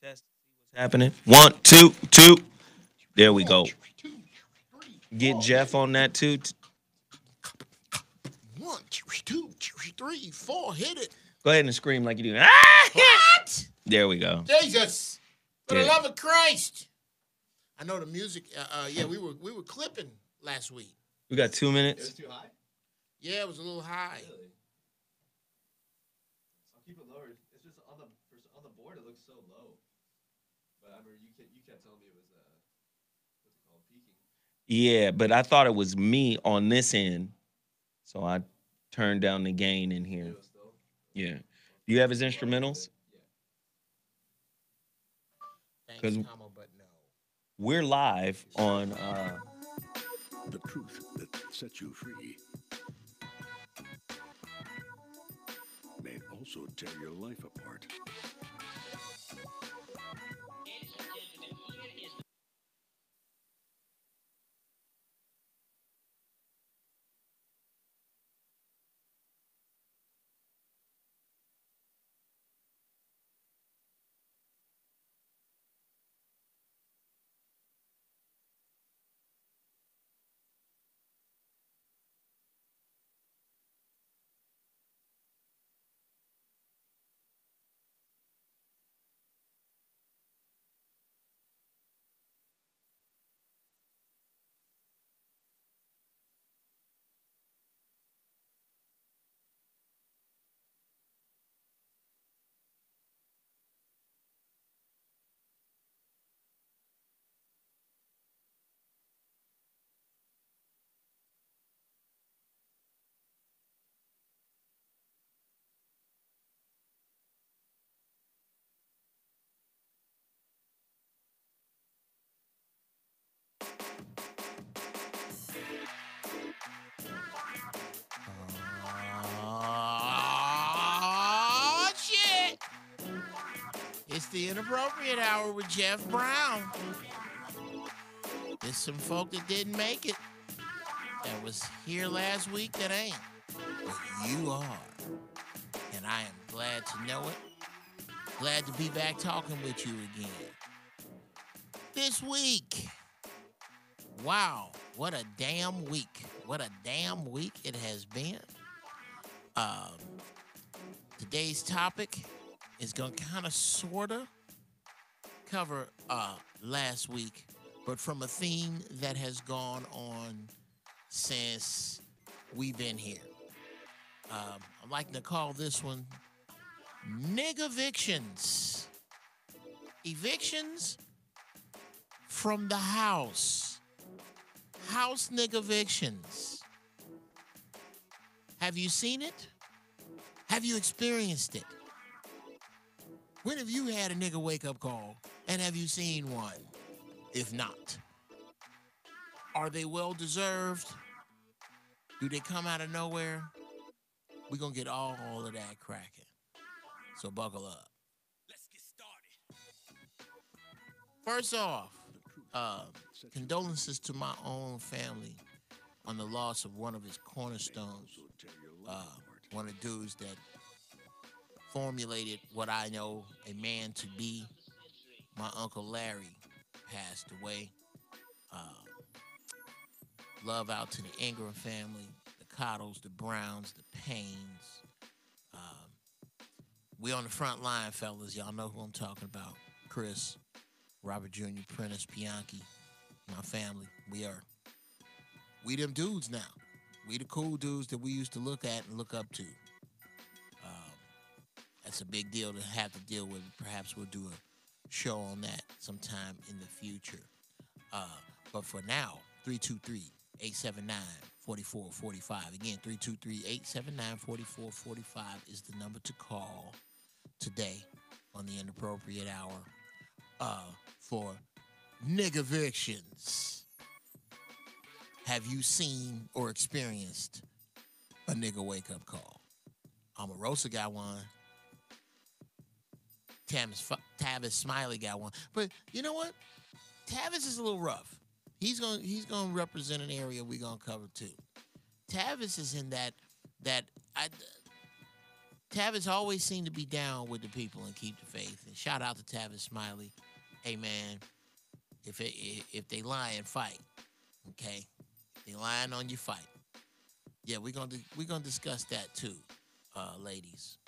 Test. See what's happening. One, two, two. There we go. Get Geoff on that too. One, two, three, four. Hit it. Go ahead and scream like you do. Ah! What? There we go. Jesus. For the Yeah. love of Christ. I know the music. Yeah, we were clipping last week. We got 2 It was minutes. too high? Yeah, it was a little high. Really? I'll keep it lower. It's just on the board it looks so low. But I mean you kept telling me it was what's it called, peaking. Yeah, but I thought it was me on this end, so I turned down the gain in here. It was still. Yeah. Do you have his instrumentals? Thanks, 'Cause- comma, but no. We're live on. The truth that sets you free may also tear your life apart. Oh, shit. It's the inappropriate hour with Geoff Brown. There's some folk that didn't make it. That was here last week that ain't. But you are. And I am glad to know it. Glad to be back talking with you again. This week. Wow, what a damn week. What a damn week it has been. Today's topic is going to kind of sort of cover last week, but from a theme that has gone on since we've been here. I'd like to call this one Nigg Evictions. Evictions from the house. House Nigg Evictions. Have you seen it? Have you experienced it? When have you had a nigga wake-up call, and have you seen one? If not, are they well-deserved? Do they come out of nowhere? We're going to get all of that cracking. So buckle up. Let's get started. First off, condolences to my own family on the loss of one of his cornerstones. One of the dudes that formulated what I know a man to be. My Uncle Larry passed away. Love out to the Ingram family, the Cottles, the Browns, the Paynes. We on the front line, fellas. Y'all know who I'm talking about. Chris, Robert Jr., Prentice, Bianchi, my family. We them dudes now. We the cool dudes that we used to look at and look up to. That's a big deal to have to deal with. Perhaps we'll do a show on that sometime in the future. But for now, 323-879-4445. Again, 323-879-4445 is the number to call today on the Inappropriate Hour for Nigg Evictions. Have you seen or experienced a nigga wake-up call? Omarosa got one. Tavis Smiley got one. But you know what? Tavis is a little rough. He's gonna represent an area we're gonna cover too. Tavis is in that Tavis always seemed to be down with the people and keep the faith. And shout out to Tavis Smiley. Hey man, if they lying, fight. Okay, they lying on you, fight. Yeah, we're gonna discuss that too, ladies.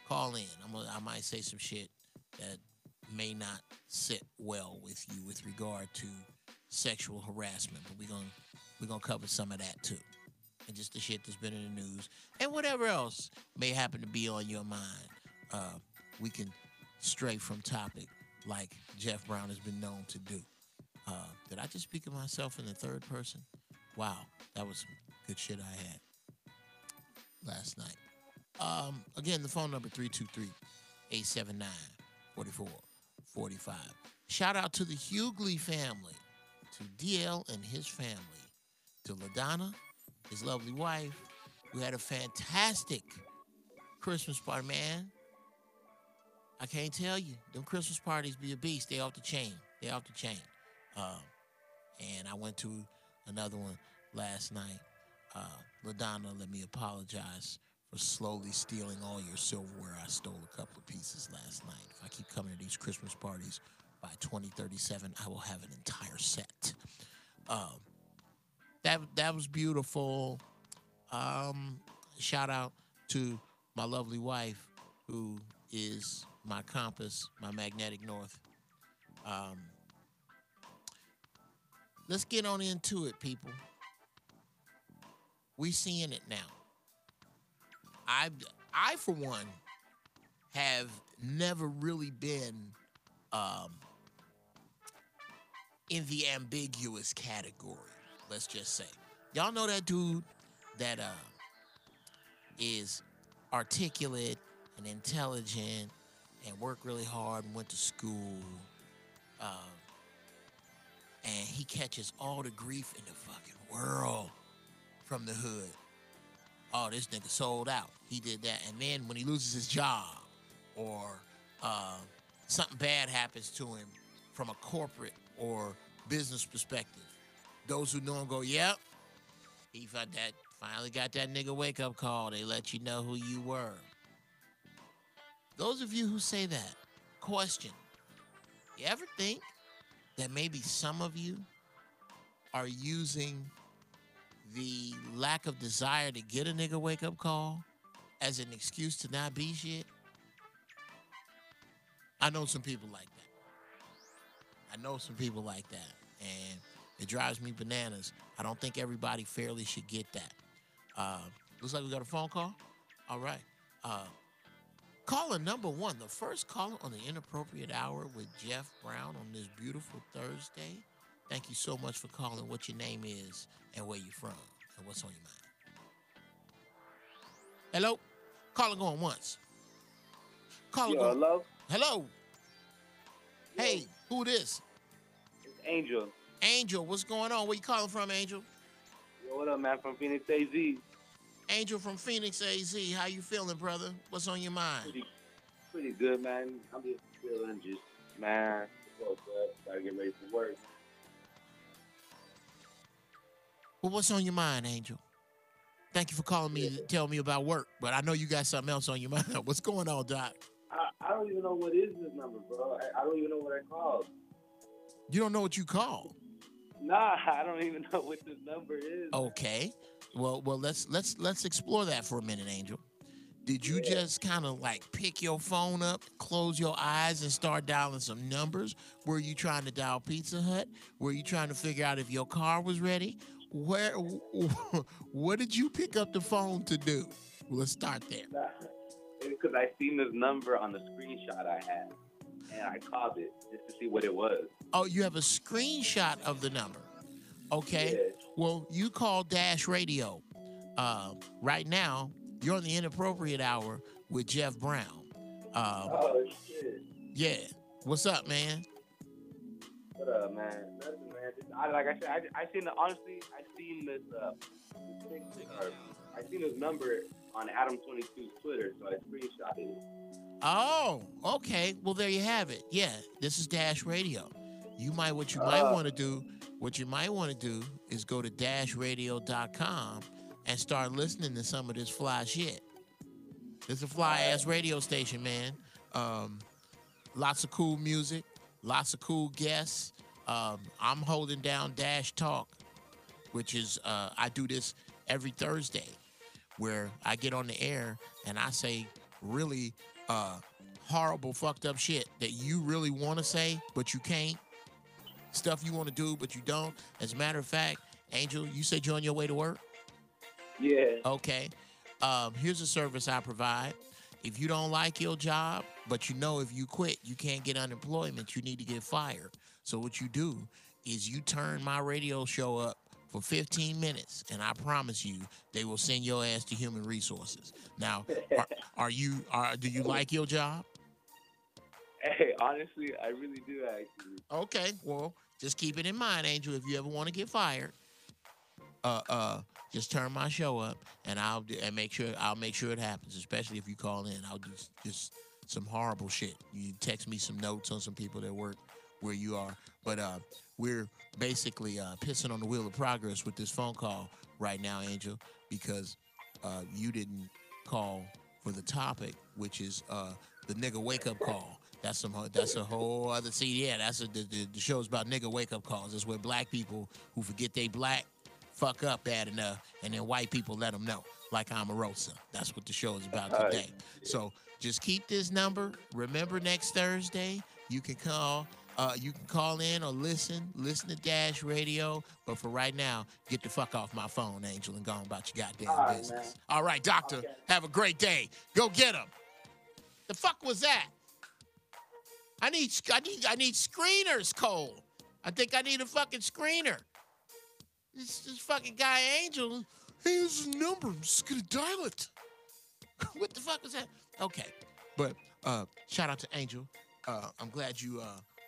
Call in. I might say some shit that may not sit well with you with regard to sexual harassment, but we're gonna cover some of that too, and just the shit that's been in the news and whatever else may happen to be on your mind. We can stray from topic like Geoff Brown has been known to do. Did I just speak of myself in the third person? Wow, that was some good shit I had last night. Again, the phone number 323-879-4445. Shout out to the Hughley family, to DL and his family, to LaDonna, his lovely wife, who had a fantastic Christmas party, man. I can't tell you, them Christmas parties be a beast. They off the chain. And I went to another one last night. LaDonna, let me apologize for slowly stealing all your silverware. I stole a couple of pieces last night. If I keep coming to these Christmas parties, by 2037, I will have an entire set. That was beautiful. Shout out to my lovely wife, who is my compass, my magnetic north. Let's get on into it, people. We seeing it now. I for one, have never really been in the ambiguous category. Let's just say, y'all know that dude that is articulate and intelligent and worked really hard and went to school. And he catches all the grief in the fucking world from the hood. Oh, this nigga sold out. He did that. And then when he loses his job or something bad happens to him from a corporate or business perspective, those who know him go, yep, he finally got that nigga wake-up call. They let you know who you were. Those of you who say that, question, you ever think that maybe some of you are using the lack of desire to get a nigga wake-up call as an excuse to not be shit? I know some people like that. And it drives me bananas. I don't think everybody fairly should get that. Looks like we got a phone call. All right. Caller number one, the first caller on the Inappropriate Hour with Geoff Brown on this beautiful Thursday. Thank you so much for calling. What your name is and where you from and what's on your mind. Hello? Caller going once. Caller going. Hello? Hello? Hey, who this? It's Angel. Angel, what's going on? Where you calling from, Angel? Yo, what up, man? From Phoenix, AZ. Angel from Phoenix, AZ. How you feeling, brother? What's on your mind? Pretty good, man. I'm just feeling man, what's up? Gotta get ready for work. Well, what's on your mind, Angel? Thank you for calling me to tell me about work, but I know you got something else on your mind. What's going on, Doc? I don't even know what is this number, bro. I don't even know what I called. You don't know what you called? Nah, I don't even know what this number is. Okay. Well, let's explore that for a minute, Angel. Did you just kind of like pick your phone up, close your eyes, and start dialing some numbers? Were you trying to dial Pizza Hut? Were you trying to figure out if your car was ready? What did you pick up the phone to do? Well, let's start there. Nah, because I seen this number on the screenshot I had, and I called it just to see what it was. Oh, you have a screenshot of the number. Okay. Yeah. Well, you call Dash Radio. Right now, you're on the Inappropriate Hour with Geoff Brown. Oh, shit. Yeah. What's up, man? What up, man? Nothing, man. Like I said, I seen the, honestly, I seen this, I seen this number on Adam22's Twitter, so I screenshotted it. Oh, okay. Well, there you have it. Yeah, this is Dash Radio. What you might want to do is go to dashradio.com and start listening to some of this fly shit. It's a fly ass radio station, man. Lots of cool music, lots of cool guests. I'm holding down Dash Talk, which is I do this every Thursday, where I get on the air and I say really horrible, fucked up shit that you really want to say, but you can't. Stuff you want to do, but you don't. As a matter of fact, Angel, you said you're on your way to work? Yeah. Okay. Here's a service I provide. If you don't like your job, but you know if you quit, you can't get unemployment, you need to get fired. So what you do is you turn my radio show up for 15 minutes, and I promise you, they will send your ass to human resources. Now, do you like your job? Hey, honestly, I really do actually. Okay, well, just keep it in mind, Angel. If you ever want to get fired, just turn my show up, and I'll make sure it happens. Especially if you call in, I'll do just some horrible shit. You text me some notes on some people that work where you are. But we're basically pissing on the wheel of progress with this phone call right now, Angel, because you didn't call for the topic, which is the nigga wake up call. That's a whole other yeah. The show's about nigga wake up calls. It's where black people who forget they black fuck up bad enough, and then white people let them know, like Omarosa. That's what the show is about today. So just keep this number. Remember, next Thursday you can call. You can call in or listen to Dash Radio. But for right now, get the fuck off my phone, Angel, and go on about your goddamn business. Man. All right, doctor. Okay. Have a great day. Go get him. The fuck was that? I need screeners, Cole. I think I need a fucking screener. This fucking guy, Angel, here's his number. I'm just gonna dial it. What the fuck was that? Okay, but shout out to Angel. I'm glad you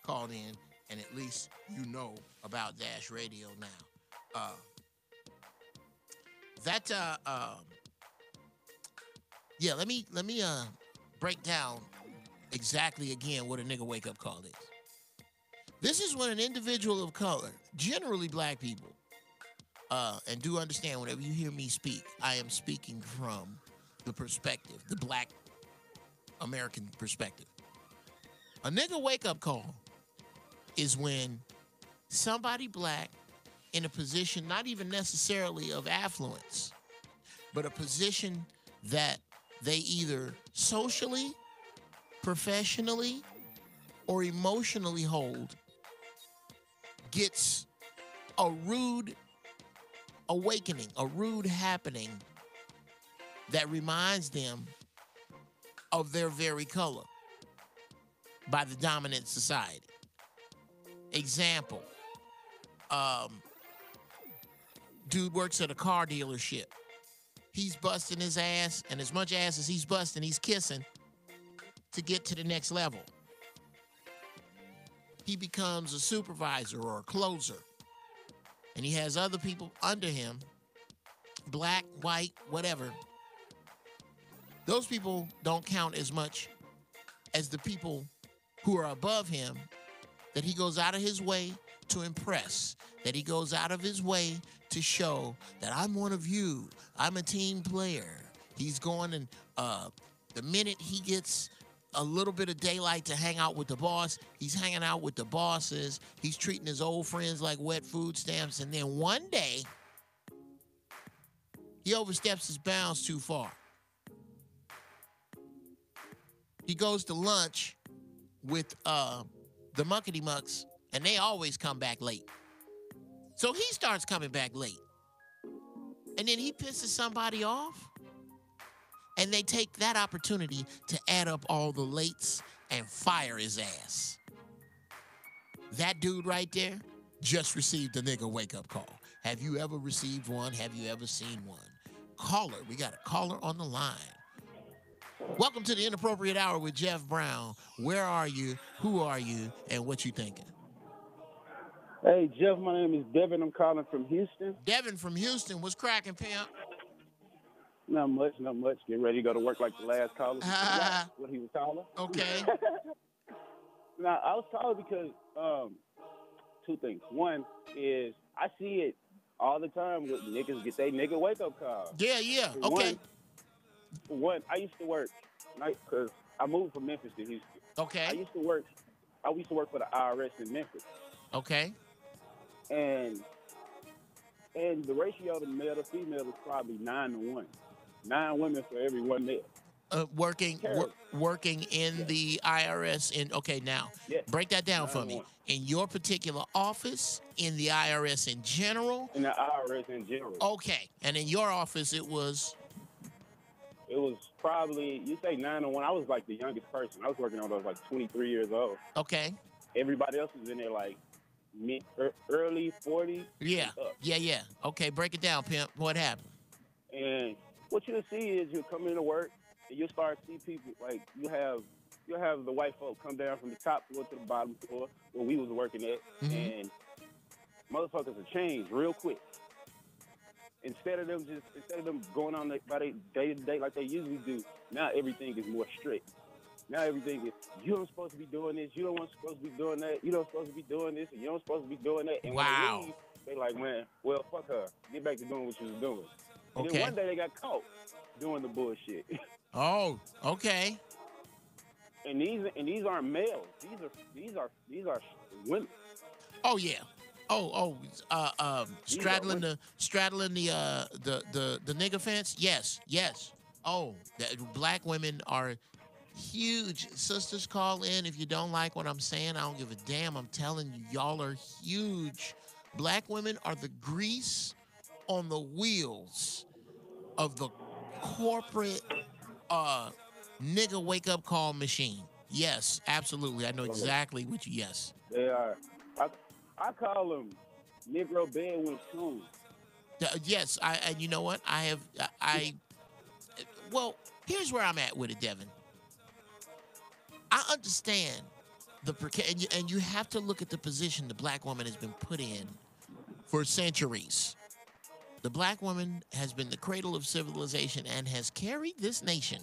called in, and at least you know about Dash Radio now. Let me break down exactly again what a nigga wake up call is. This is when an individual of color, generally black people, and do understand whenever you hear me speak, I am speaking from the perspective, the black American perspective. A nigga wake up call is when somebody black in a position not even necessarily of affluence, but a position that they either socially, professionally, or emotionally hold gets a rude awakening, a rude happening that reminds them of their very color by the dominant society. Example, dude works at a car dealership. He's busting his ass, and as much ass as he's busting, he's kissing to get to the next level. He becomes a supervisor or a closer, and he has other people under him, black, white, whatever. Those people don't count as much as the people who are above him that he goes out of his way to impress, that he goes out of his way to show that I'm one of you, I'm a team player. He's going and the minute he gets a little bit of daylight to hang out with the boss, he's hanging out with the bosses, he's treating his old friends like wet food stamps, and then one day, he oversteps his bounds too far. He goes to lunch with the muckety mucks, and they always come back late. So he starts coming back late. And then he pisses somebody off, and they take that opportunity to add up all the lates and fire his ass. That dude right there just received a nigga wake-up call. Have you ever received one? Have you ever seen one? Caller, we got a caller on the line. Welcome to the Inappropriate Hour with Geoff Brown. Where are you? Who are you? And what you thinking? Hey, Geoff, my name is Devon. I'm calling from Houston. Devon from Houston. What's cracking, pimp? Not much. Getting ready to go to work like the last caller. What he was calling. Okay. Now, I was calling because two things. One is I see it all the time with niggas get their nigga wake-up call. Yeah. Okay. for one, I used to work night because I moved from Memphis to Houston. I Okay. used to work. I used to work for the IRS in Memphis, Okay. and the ratio of male to female is probably 9 to 1. 9 women for every 1 male. Working in Yeah. the IRS. Okay, now Yeah. break that down for 9 to me. 1. In your particular office, in the IRS in general. In the IRS in general. Okay, and in your office, it was. It was probably, you say 9 to 1. I was like the youngest person. I was working on those like 23 years old. Okay. Everybody else was in there like early 40s. Yeah. Yeah. Okay, break it down, pimp. What happened? And what you'll see is you'll come into work and you'll start to see people like you'll have the white folk come down from the top floor to the bottom floor where we was working at, and motherfuckers will change real quick. Instead of them going on by their day to day like they usually do, now everything is more strict. Now everything is, you don't supposed to be doing this, you don't supposed to be doing that, you don't supposed to be doing this, and you don't supposed to be doing that. And when they leave, they like, man, well, fuck her. Get back to doing what you was doing. And then one day they got caught doing the bullshit. Oh, okay. And these aren't males. These are women. Oh yeah. Straddling the nigger fence. Yes. Oh, black women are huge. Sisters, call in if you don't like what I'm saying. I don't give a damn. I'm telling you, y'all are huge. Black women are the grease on the wheels of the corporate nigga wake up call machine. Yes, absolutely. I know exactly what you. Yes. They are. I call them Negro bedroom tunes. Yes, and you know what? Well, here's where I'm at with it, Devon. I understand and you have to look at the position the black woman has been put in for centuries. The black woman has been the cradle of civilization and has carried this nation.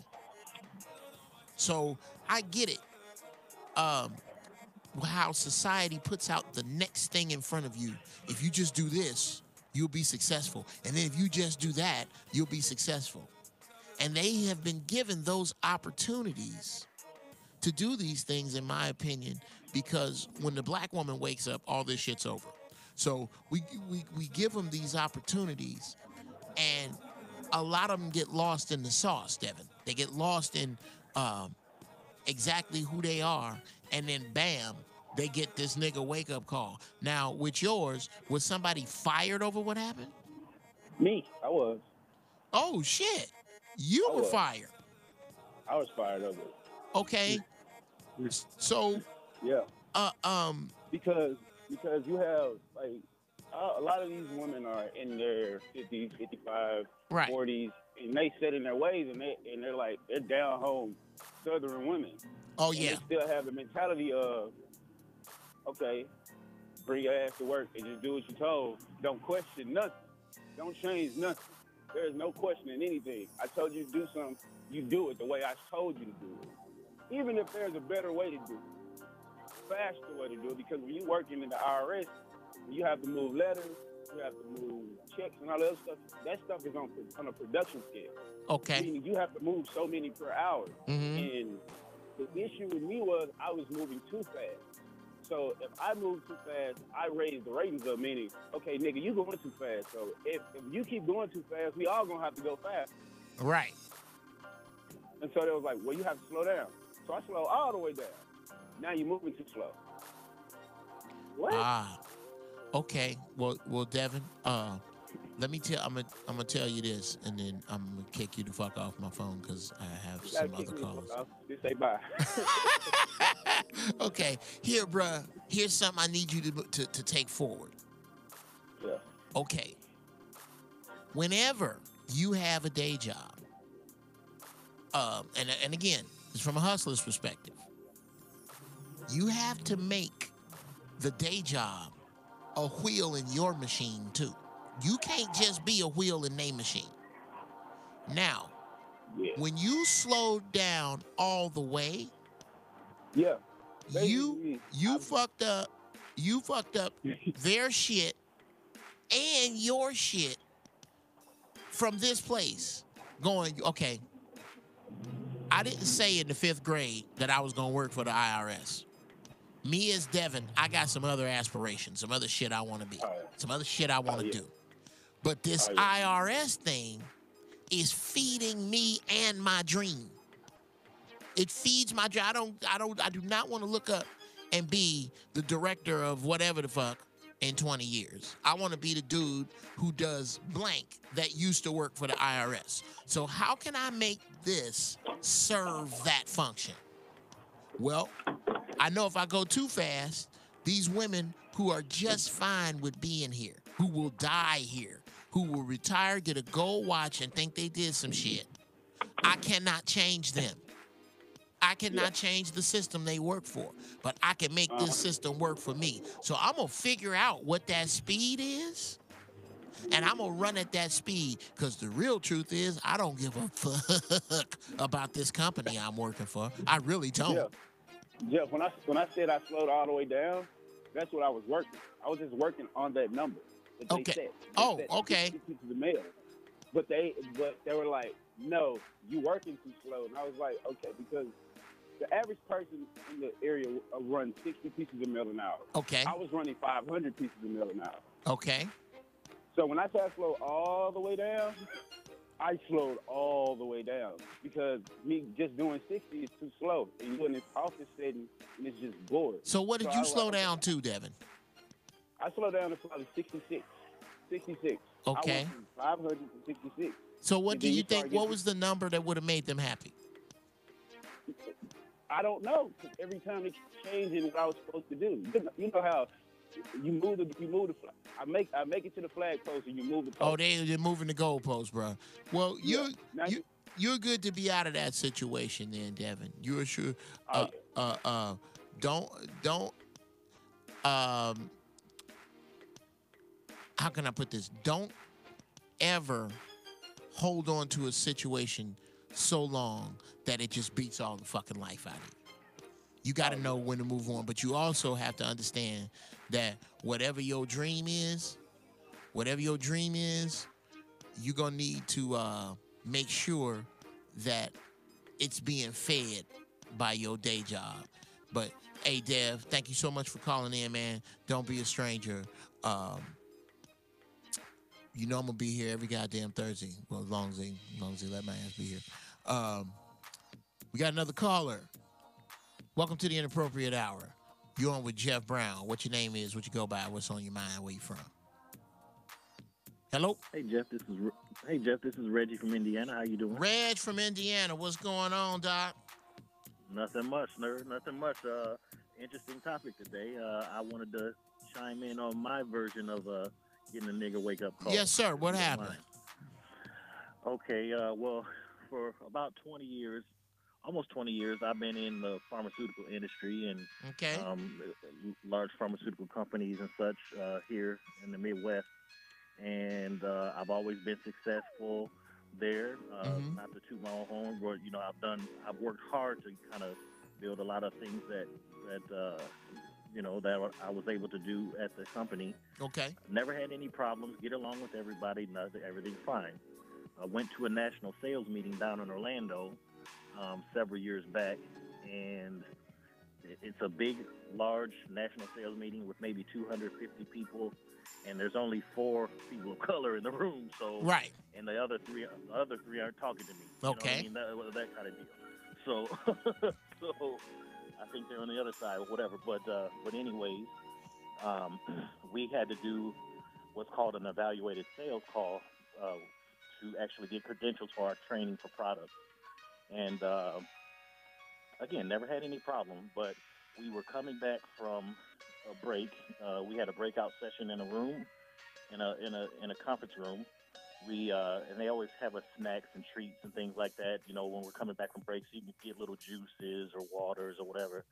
So I get it. How society puts out the next thing in front of you. If you just do this, you'll be successful. And then if you just do that, you'll be successful. And they have been given those opportunities to do these things, in my opinion, because when the black woman wakes up, all this shit's over. So we give them these opportunities, and a lot of them get lost in the sauce, Devon. They get lost in exactly who they are, and then bam, they get this nigga wake up call. Now, with yours, was somebody fired over what happened? Me, I was. Oh shit, you were fired. I was fired over it. Okay, so yeah, because you have like a lot of these women are in their 50s, 55, right. 40s, and they set in their ways, and they're like they're down home Southern women. Oh yeah, they still have the mentality of, okay, bring your ass to work and just do what you're told. Don't question nothing. Don't change nothing. There is no questioning anything. I told you to do something, you do it the way I told you to do it. Even if there's a better way to do it, faster way to do it, because when you're working in the IRS, you have to move letters, you have to move checks and all that stuff. That stuff is on a production scale. Okay. Meaning you have to move so many per hour. And the issue with me was I was moving too fast. So if I move too fast, I raise the ratings up, meaning, okay, nigga, you going too fast. So if you keep going too fast, we all gonna have to go fast. Right. And so they was like, well, you have to slow down. So I slow all the way down. Now you're moving too slow. What? Okay. Well, Devon, let me tell. I'm gonna tell you this, and then I'm gonna kick you the fuck off my phone because I have some other callers. Just say bye. Okay. Here, bruh. Here's something I need you to take forward. Yeah. Okay. Whenever you have a day job, and again, it's from a hustler's perspective, you have to make the day job a wheel in your machine too. You can't just be a wheel in their machine. Now, when you slow down all the way, you fucked up their shit and your shit from this place. Going, okay, I didn't say in the 5th grade that I was gonna work for the IRS. Me as Devon, I got some other aspirations, some other shit I want to be, some other shit I want to do. But this IRS thing is feeding me and my dream. It feeds my dream. I do not want to look up and be the director of whatever the fuck in 20 years. I want to be the dude who does blank that used to work for the IRS. So how can I make this serve that function? Well, I know if I go too fast, these women who are just fine with being here, who will die here, who will retire, get a gold watch, and think they did some shit, I cannot change them. I cannot change the system they work for, but I can make this system work for me. So I'm going to figure out what that speed is, and I'm going to run at that speed, because the real truth is I don't give a fuck about this company I'm working for. I really don't. Geoff, when I said I slowed all the way down, that's what I was working. I was just working on that number that they set. They set 60 pieces of mail. But they were like, no, you working too slow. And I was like, okay, because the average person in the area runs 60 pieces of mail an hour. Okay. I was running 500 pieces of mail an hour. Okay. So when I said I slowed all the way down, I slowed all the way down, because me just doing 60 is too slow. And you're in this office setting, and it's just bored. So what did you slow down to, Devon? I slowed down to probably 66. 66. Okay. I went from 500 to 66. So what do you think, what was the number that would have made them happy? I don't know, because every time they keep changing what I was supposed to do. You know how you move the flag. I make it to the flag post, and you move the post. Oh, they're moving the goalpost, bro. Well, you're good to be out of that situation, then, Devon. You're sure. Don't. How can I put this? Don't ever hold on to a situation so long that it just beats all the fucking life out of you. You got to know when to move on, but you also have to understand that whatever your dream is, you're going to need to make sure that it's being fed by your day job. But, hey, Dev, thank you so much for calling in, man. Don't be a stranger. You know I'm going to be here every goddamn Thursday. Well, as long as they let my ass be here. We got another caller. Welcome to the Inappropriate Hour. You're on with Geoff Brown. What your name is, what you go by, what's on your mind, where you from? Hello? Hey, Geoff, this is Reggie from Indiana. How you doing? Reg from Indiana. What's going on, Doc? Nothing much, nerd. Nothing much. Interesting topic today. I wanted to chime in on my version of getting a nigga wake-up call. Yes, sir. What happened? Okay, well, for about 20 years, almost 20 years, I've been in the pharmaceutical industry and large pharmaceutical companies and such here in the Midwest. And I've always been successful there. Not to toot my own horn, but I've worked hard to kind of build a lot of things that I was able to do at the company. Okay. Never had any problems. Get along with everybody. Everything's fine. I went to a national sales meeting down in Orlando several years back, and it's a big, large national sales meeting with maybe 250 people, and there's only 4 people of color in the room. So right, and the other three aren't talking to me. Okay, you know what I mean? that kind of deal. So, so I think they're on the other side or whatever. But anyways, we had to do what's called an evaluated sales call to actually get credentials for our training for products. And again, never had any problem, but we were coming back from a break. We had a breakout session in a room, in a conference room. And they always have us snacks and treats and things like that. You know, when we're coming back from breaks, you can get little juices or waters or whatever.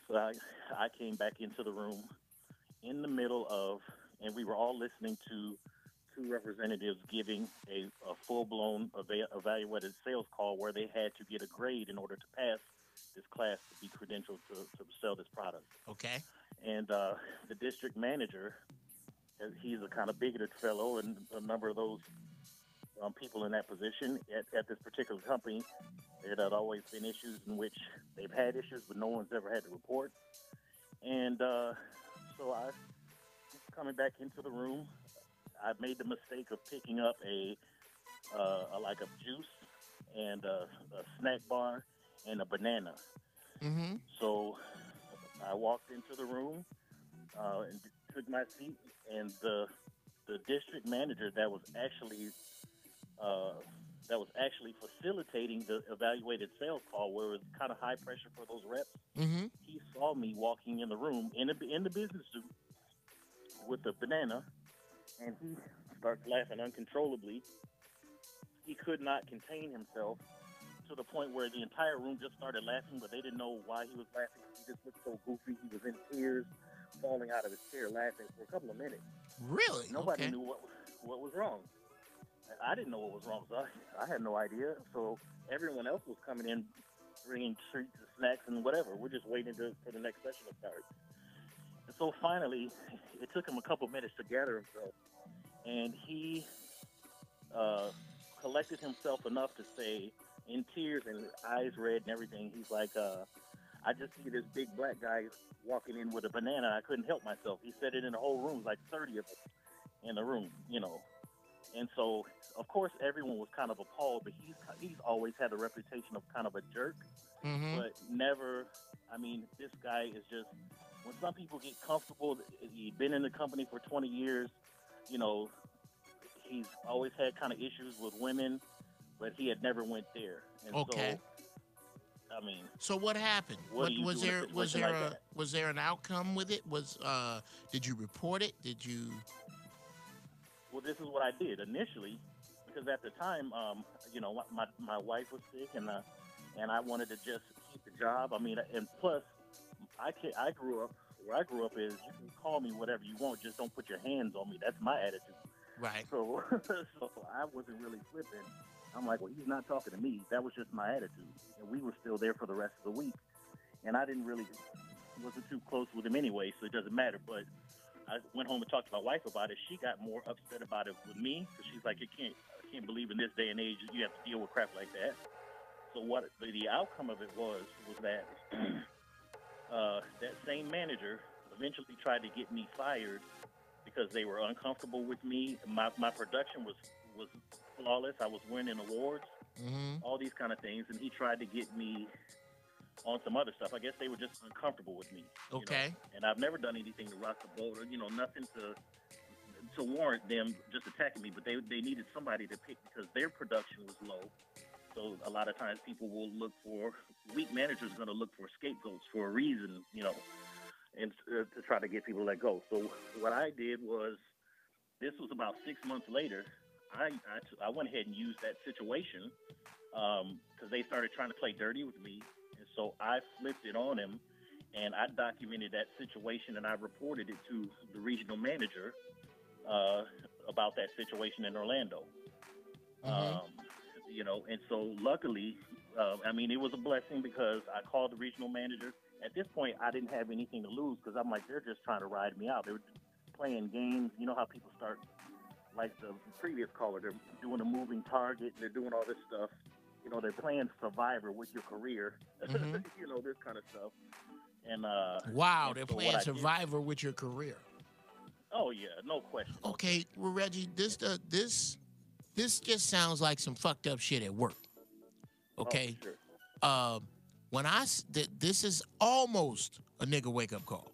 So I came back into the room in the middle of, and we were all listening to 2 representatives giving a full-blown evaluated sales call where they had to get a grade in order to pass this class to be credentialed to sell this product. Okay. And the district manager, he's a kind of bigoted fellow, and a number of those people in that position at this particular company. There had always been issues in which they've had issues, but no one's ever had to report. And so I, coming back into the room, I made the mistake of picking up a like a juice and a snack bar and a banana. Mm-hmm. So I walked into the room and took my seat, and the district manager that was actually facilitating the evaluated sales call, where it was kind of high pressure for those reps. Mm-hmm. He saw me walking in the room in the business suit with the banana, and he starts laughing uncontrollably. He could not contain himself to the point where the entire room just started laughing, but they didn't know why he was laughing. He just looked so goofy. He was in tears, falling out of his chair, laughing for a couple of minutes. Really? Nobody Okay. knew what was wrong. I didn't know what was wrong, so I had no idea. So everyone else was coming in, bringing treats and snacks and whatever. We're just waiting for the next session to start. And so finally, it took him a couple minutes to gather himself, and he collected himself enough to say, in tears and eyes red and everything, he's like, I just see this big black guy walking in with a banana. I couldn't help myself. He said it in the whole room, like 30 of us in the room, you know. And so, of course, everyone was kind of appalled, but he's always had a reputation of kind of a jerk, Mm-hmm. but never, I mean, this guy is just, when some people get comfortable, he's been in the company for 20 years, you know, he's always had kind of issues with women, but he had never went there. And Okay. so, I mean, So what happened? What do you was do in a there situation like that? was there an outcome with it? Did you report it? Did you? well, this is what I did initially, because at the time, you know, my wife was sick, and I wanted to just keep the job. I mean, and plus, I grew up where I grew up is you can call me whatever you want, just don't put your hands on me. That's my attitude. Right. So, so I wasn't really flipping. I'm like, well, he's not talking to me. That was just my attitude, and we were still there for the rest of the week. And I wasn't too close with him anyway, so it doesn't matter. But I went home and talked to my wife about it. She got more upset about it with me because she's like, I can't believe in this day and age you have to deal with crap like that. So what the outcome of it was that that same manager eventually tried to get me fired because they were uncomfortable with me. My production was flawless. I was winning awards, Mm-hmm. all these kind of things, and he tried to get me on some other stuff. I guess they were just uncomfortable with me. you know. Okay. And I've never done anything to rock the boat, or nothing to warrant them just attacking me. But they needed somebody to pick because their production was low. So a lot of times people will look for weak managers going to look for scapegoats for a reason, and to try to get people to let go. So what I did was, this was about 6 months later. I went ahead and used that situation because they started trying to play dirty with me, and so I flipped it on him, and I documented that situation, and I reported it to the regional manager about that situation in Orlando. Mhm. And so luckily, it was a blessing because I called the regional manager. At this point, I didn't have anything to lose because I'm like, they're just trying to ride me out. They were playing games. You know how people start, like the previous caller, they're doing a moving target. They're doing all this stuff. They're playing Survivor with your career. Mhm. This kind of stuff. And Wow, and they're so playing what I did- Survivor with your career. Oh yeah, no question. Okay, well, Reggie, this just sounds like some fucked up shit at work. Okay, Oh, sure. when this is almost a nigga wake up call.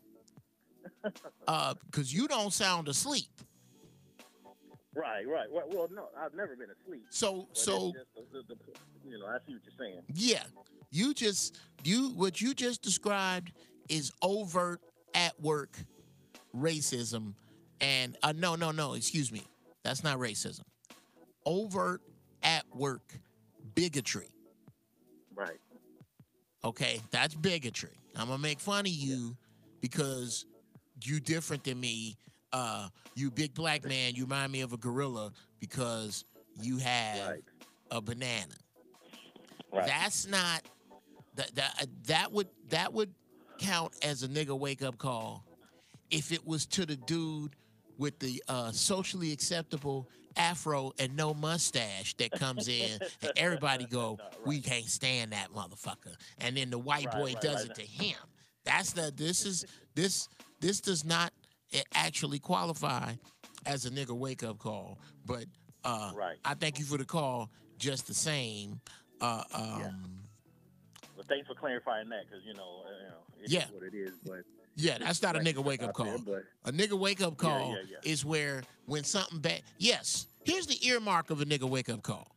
Because you don't sound asleep. Right. Well, no, I've never been asleep. So But it's just I see what you're saying. yeah, what you just described is overt at work racism, and no, excuse me, that's not racism. Overt at work bigotry. Right. Okay, that's bigotry. I'm gonna make fun of you because you different than me. You big black man, you remind me of a gorilla because you have Right. a banana. Right. That's not that would count as a nigga wake up call if it was to the dude with the socially acceptable afro and no mustache that comes in, and everybody go, we can't stand that motherfucker, and then the white boy does it to him. That's the this does not actually qualify as a nigga wake up call, but I thank you for the call just the same. Well, thanks for clarifying that, because it's what it is. But yeah, that's not a nigga wake up call. A nigga wake up call is where when something bad. Yes, here's the earmark of a nigga wake up call.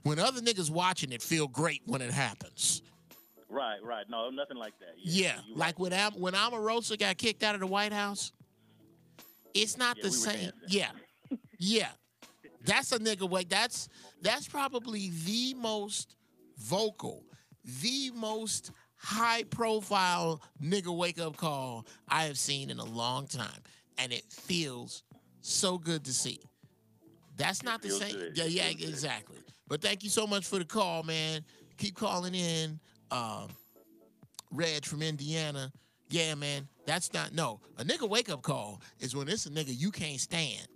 When other niggas watching it feel great when it happens. Right. No, nothing like that. Yeah, like when Omarosa got kicked out of the White House, it's not the same. Yeah. That's a nigga wake. That's probably the most vocal, the most high profile nigga wake up call I have seen in a long time. And it feels so good to see. That's not the same. Good. Yeah, exactly. But thank you so much for the call, man. Keep calling in. Reg from Indiana. Yeah, man. That's not, no. A nigga wake up call is when it's a nigga you can't stand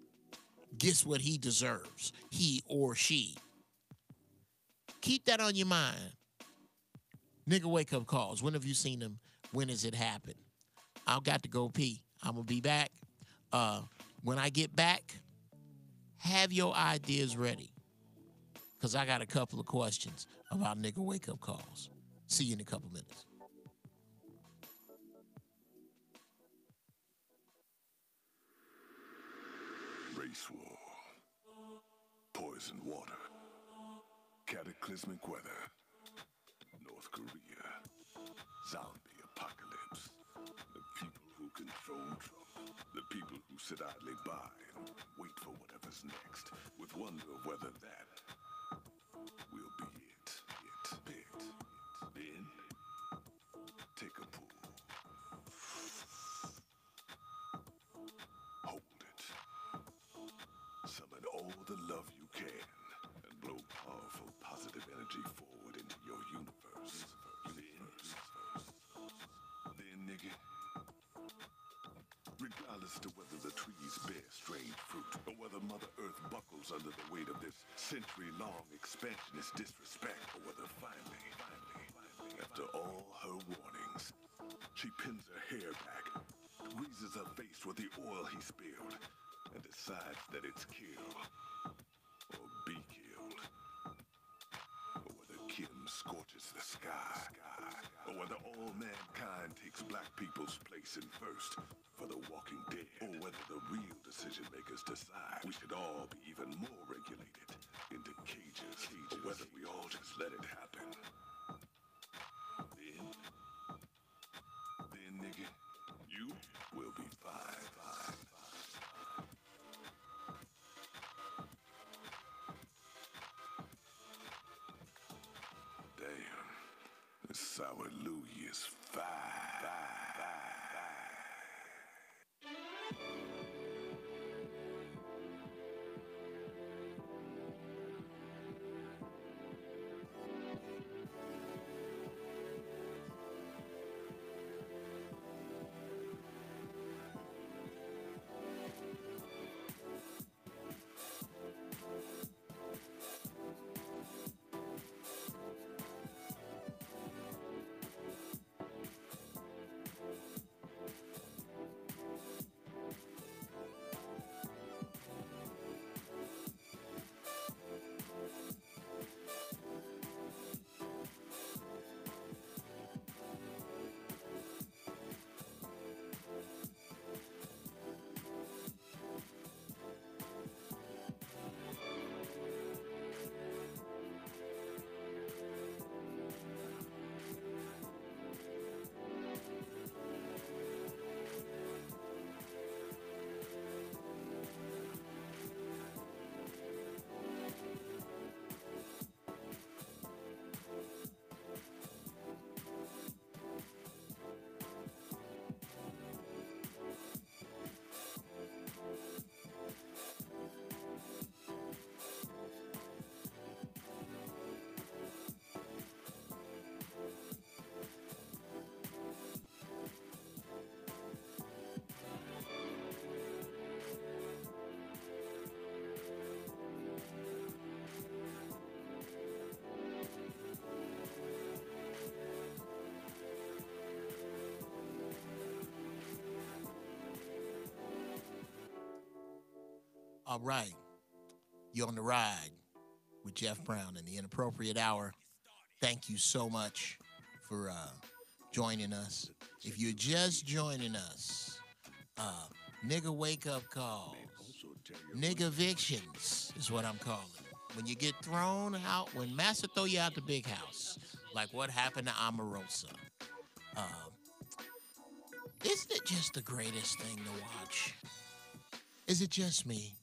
gets what he deserves, he or she. Keep that on your mind. Nigga wake up calls. When have you seen them? When has it happened? I've got to go pee. I'm going to be back. When I get back, have your ideas ready, because I got a couple of questions about nigga wake up calls. See you in a couple minutes. Race war, poison water, cataclysmic weather, North Korea, zombie apocalypse, the people who control Trump, the people who sit idly by and wait for whatever's next, with wonder of whether that will be it. Then, take a pull. Hold it. Summon all the love you can and blow powerful positive energy forward into your universe. Then, nigga, regardless to whether the trees bear strange fruit or whether Mother Earth buckles under the weight of this century-long expansionist disrespect, or whether finally, after all her warnings, she pins her hair back, greases her face with the oil he spilled, and decides that it's kill or be killed, or whether Kim scorches the sky, or whether all mankind takes black people's place in first for the Walking Dead, or whether the real decision makers decide we should all be even more regulated into cages, or whether we all just let it happen. Then, nigga, you will be fine. Damn, this sour Louie is fine. All right. You're on the ride with Geoff Brown in the Inappropriate Hour. Thank you so much for joining us. If you're just joining us, nigga wake-up calls, nigga evictions is what I'm calling it. When you get thrown out, when Master throw you out the big house, like what happened to Omarosa. Isn't it just the greatest thing to watch? Is it just me?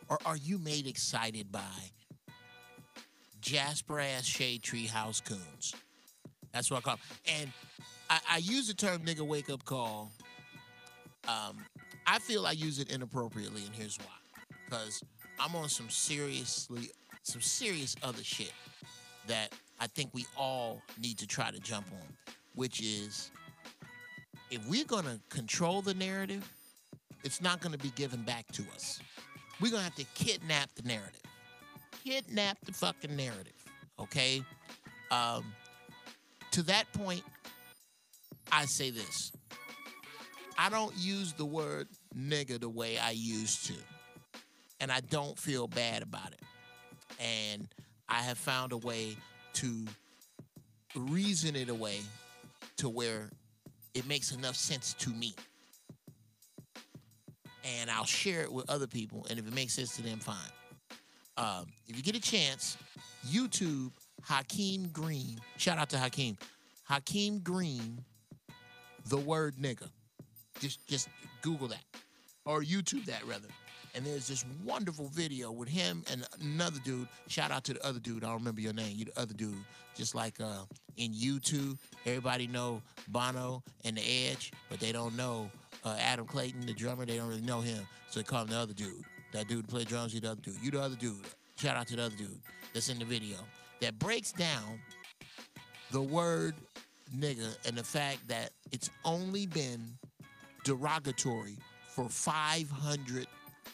Or are you made excited by Jasper-ass shade tree house coons? That's what I call them. And I use the term nigga wake-up call. I feel I use it inappropriately, and here's why. Because I'm on some serious other shit that I think we all need to try to jump on, which is if we're going to control the narrative, it's not going to be given back to us. We're going to have to kidnap the narrative. Kidnap the fucking narrative, okay? To that point, I say this. I don't use the word nigga the way I used to, and I don't feel bad about it. And I have found a way to reason it away to where it makes enough sense to me. And I'll share it with other people, and if it makes sense to them, fine. If you get a chance, YouTube Hakeem Green. Shout out to Hakeem. Hakeem Green, the word nigga. Just Google that. Or YouTube that, rather. And there's this wonderful video with him and another dude. Shout out to the other dude. I don't remember your name. You the other dude. Just like in YouTube, everybody know Bono and The Edge, but they don't know Adam Clayton, the drummer. They don't really know him. So they call him the other dude. That dude play drums, you the other dude. You the other dude. Shout out to the other dude that's in the video. That breaks down the word nigga and the fact that it's only been derogatory for 500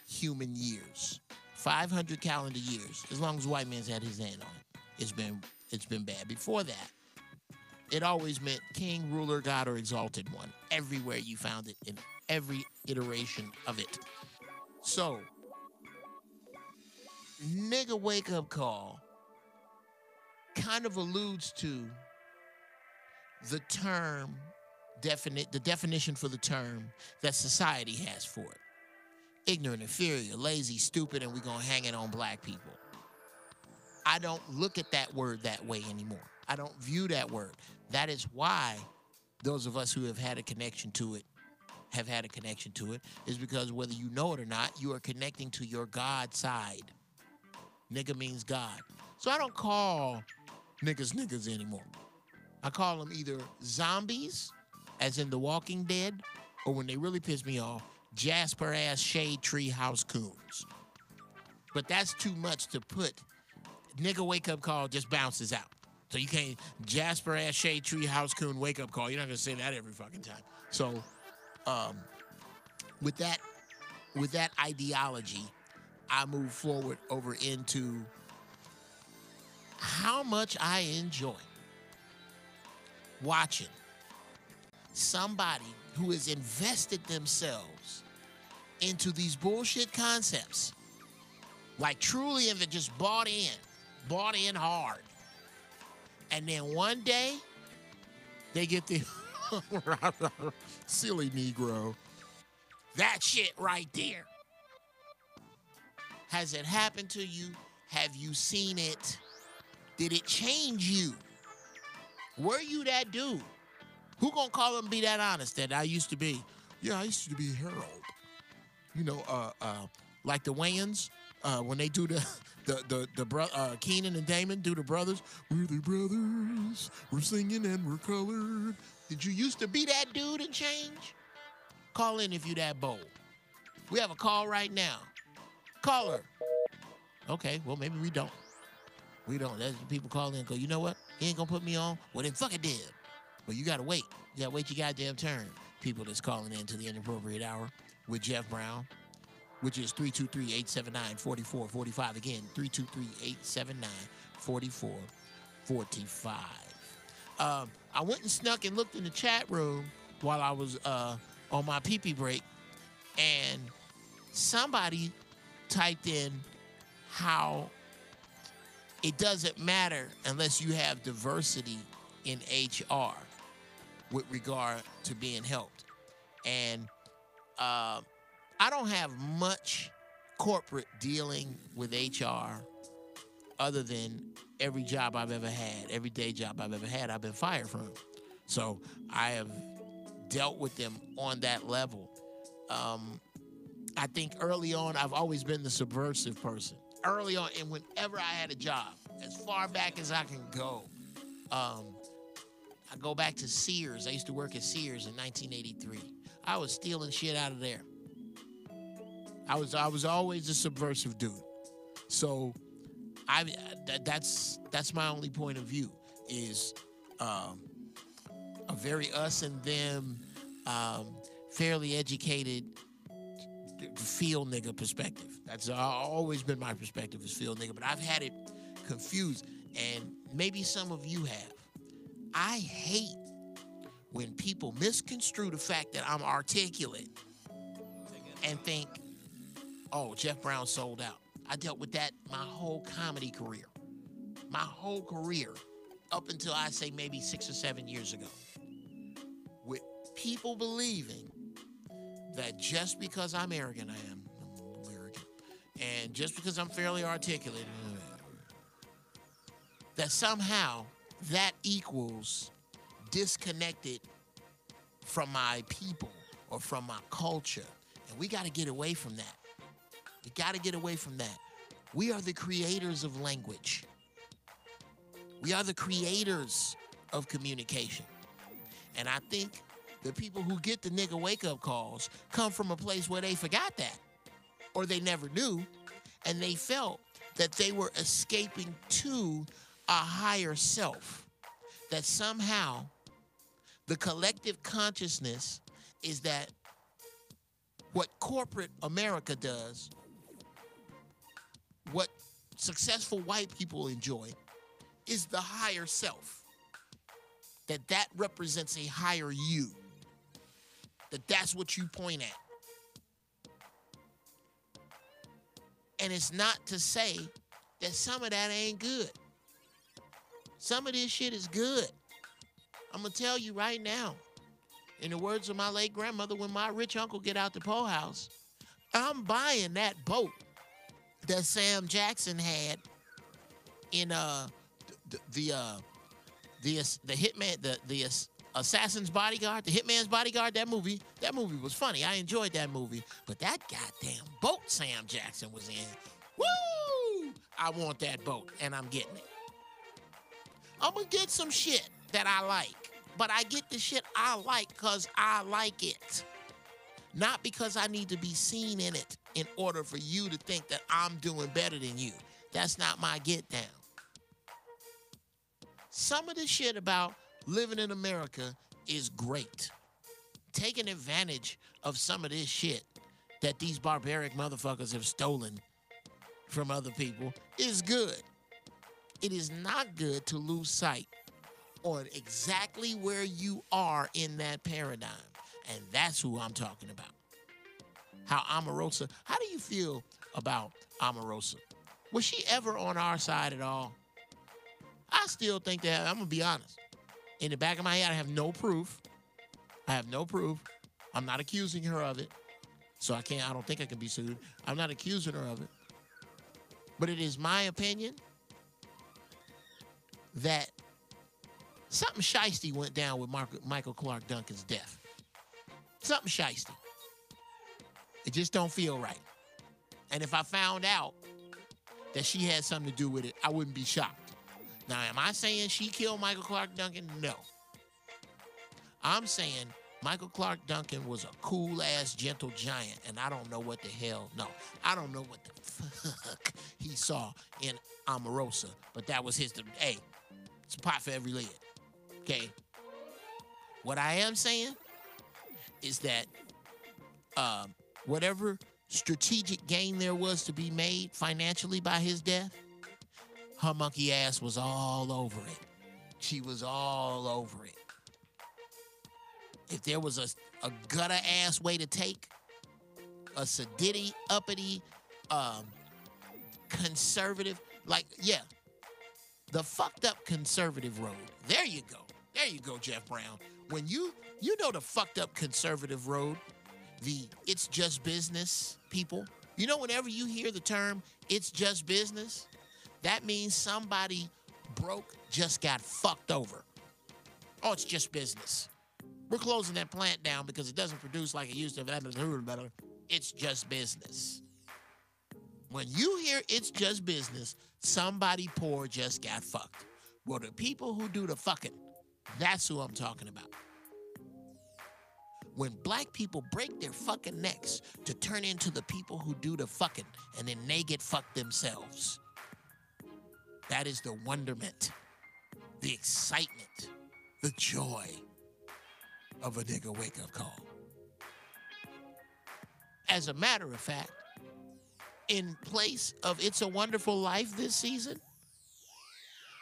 human years. 500 calendar years. As long as white man's had his hand on it. It's been bad. Before that, it always meant king, ruler, god, or exalted one. Everywhere you found it, in every iteration of it. So, nigga wake-up call kind of alludes to the term, the definition for the term that society has for it. Ignorant, inferior, lazy, stupid, and we're going to hang it on black people. I don't look at that word that way anymore. I don't view that word. That is why those of us who have had a connection to it, is because whether you know it or not, you are connecting to your God side. Nigga means God. So I don't call niggas anymore. I call them either zombies, as in The Walking Dead, or when they really piss me off, Jasper-ass shade tree house coons. But that's too much to put. Nigga wake-up call just bounces out. So you can't Jasper-ass shade tree house coon wake-up call. You're not going to say that every fucking time. So with that ideology, I move forward over into how much I enjoy watching somebody who has invested themselves into these bullshit concepts, like truly if it just bought in hard. And then one day, they get the silly Negro. That shit right there. Has it happened to you? Have you seen it? Did it change you? Were you that dude? Who gonna call him be that honest that I used to be? Yeah, I used to be Harold. You know, like the Wayans, when they do Keenan and Damon do the brothers. We're the brothers, we're singing and we're colored. Did you used to be that dude and change? Call in if you that bold. We have a call right now. Caller. Okay, well, maybe we don't. We don't. There's people call in and go, you know what? He ain't gonna put me on. Well, then fuck it then. But you gotta wait. You gotta wait your goddamn turn. People that's calling in to the Inappropriate Hour with Geoff Brown, which is 323-879-4445. Again, 323-879-4445. I went and snuck and looked in the chat room while I was on my pee-pee break, and somebody typed in how it doesn't matter unless you have diversity in HR with regard to being helped. And I don't have much corporate dealing with HR other than every job I've ever had, every day job I've ever had, I've been fired from. So I have dealt with them on that level. I think early on, I've always been the subversive person. Early on, and whenever I had a job, as far back as I can go, I go back to Sears. I used to work at Sears in 1983. I was stealing shit out of there. I was always a subversive dude. So that's my only point of view is a very us and them, fairly educated field nigga perspective. That's always been my perspective is field nigga, but I've had it confused, and maybe some of you have. I hate when people misconstrue the fact that I'm articulate and think, oh, Jeff Brown sold out. I dealt with that my whole comedy career. My whole career, up until I say maybe 6 or 7 years ago. With people believing that just because I'm arrogant, I'm arrogant, and just because I'm fairly articulate, that somehow that equals disconnected from my people or from my culture. And we got to get away from that. We got to get away from that. We are the creators of language. We are the creators of communication. And I think the people who get the nigga wake-up calls come from a place where they forgot that, or they never knew, and they felt that they were escaping to a higher self, that somehow the collective consciousness is that what corporate America does, what successful white people enjoy, is the higher self, that represents a higher you, that's what you point at. And it's not to say that some of that ain't good. Some of this shit is good. I'm going to tell you right now, in the words of my late grandmother, when my rich uncle get out the po house, I'm buying that boat that Sam Jackson had in the hitman, the Assassin's Bodyguard, the Hitman's Bodyguard. That movie was funny. I enjoyed that movie. But that goddamn boat Sam Jackson was in, woo! I want that boat, and I'm getting it. I'm gonna get some shit that I like, but I get the shit I like because I like it. Not because I need to be seen in it in order for you to think that I'm doing better than you. That's not my get down. Some of the shit about living in America is great. Taking advantage of some of this shit that these barbaric motherfuckers have stolen from other people is good. It is not good to lose sight on exactly where you are in that paradigm. And that's who I'm talking about. How Omarosa, how do you feel about Omarosa? Was she ever on our side at all? I still think that, I'm going to be honest. In the back of my head, I have no proof. I'm not accusing her of it. So I don't think I can be sued. I'm not accusing her of it. But it is my opinion that something shiesty went down with Michael Clark Duncan's death. Something shiesty. It just don't feel right. And if I found out that she had something to do with it, I wouldn't be shocked. Now, am I saying she killed Michael Clark Duncan? No. I'm saying Michael Clark Duncan was a cool-ass, gentle giant, and I don't know what the hell, no. I don't know what the fuck he saw in Omarosa, but that was his, hey, it's a pot for every lid, okay? What I am saying is that whatever strategic gain there was to be made financially by his death, her monkey ass was all over it. She was all over it. If there was a gutter-ass way to take a sedity, uppity, conservative, like, yeah, the fucked up conservative road. There you go. There you go, Geoff Brown. When you know the fucked up conservative road, the it's just business people. You know, whenever you hear the term it's just business, that means somebody broke just got fucked over. Oh, it's just business. We're closing that plant down because it doesn't produce like it used to. It's just business. When you hear it's just business, somebody poor just got fucked. Well, the people who do the fucking, that's who I'm talking about. When black people break their fucking necks to turn into the people who do the fucking, and then they get fucked themselves. That is the wonderment, the excitement, the joy of a nigga wake-up call. As a matter of fact, in place of It's a Wonderful Life this season,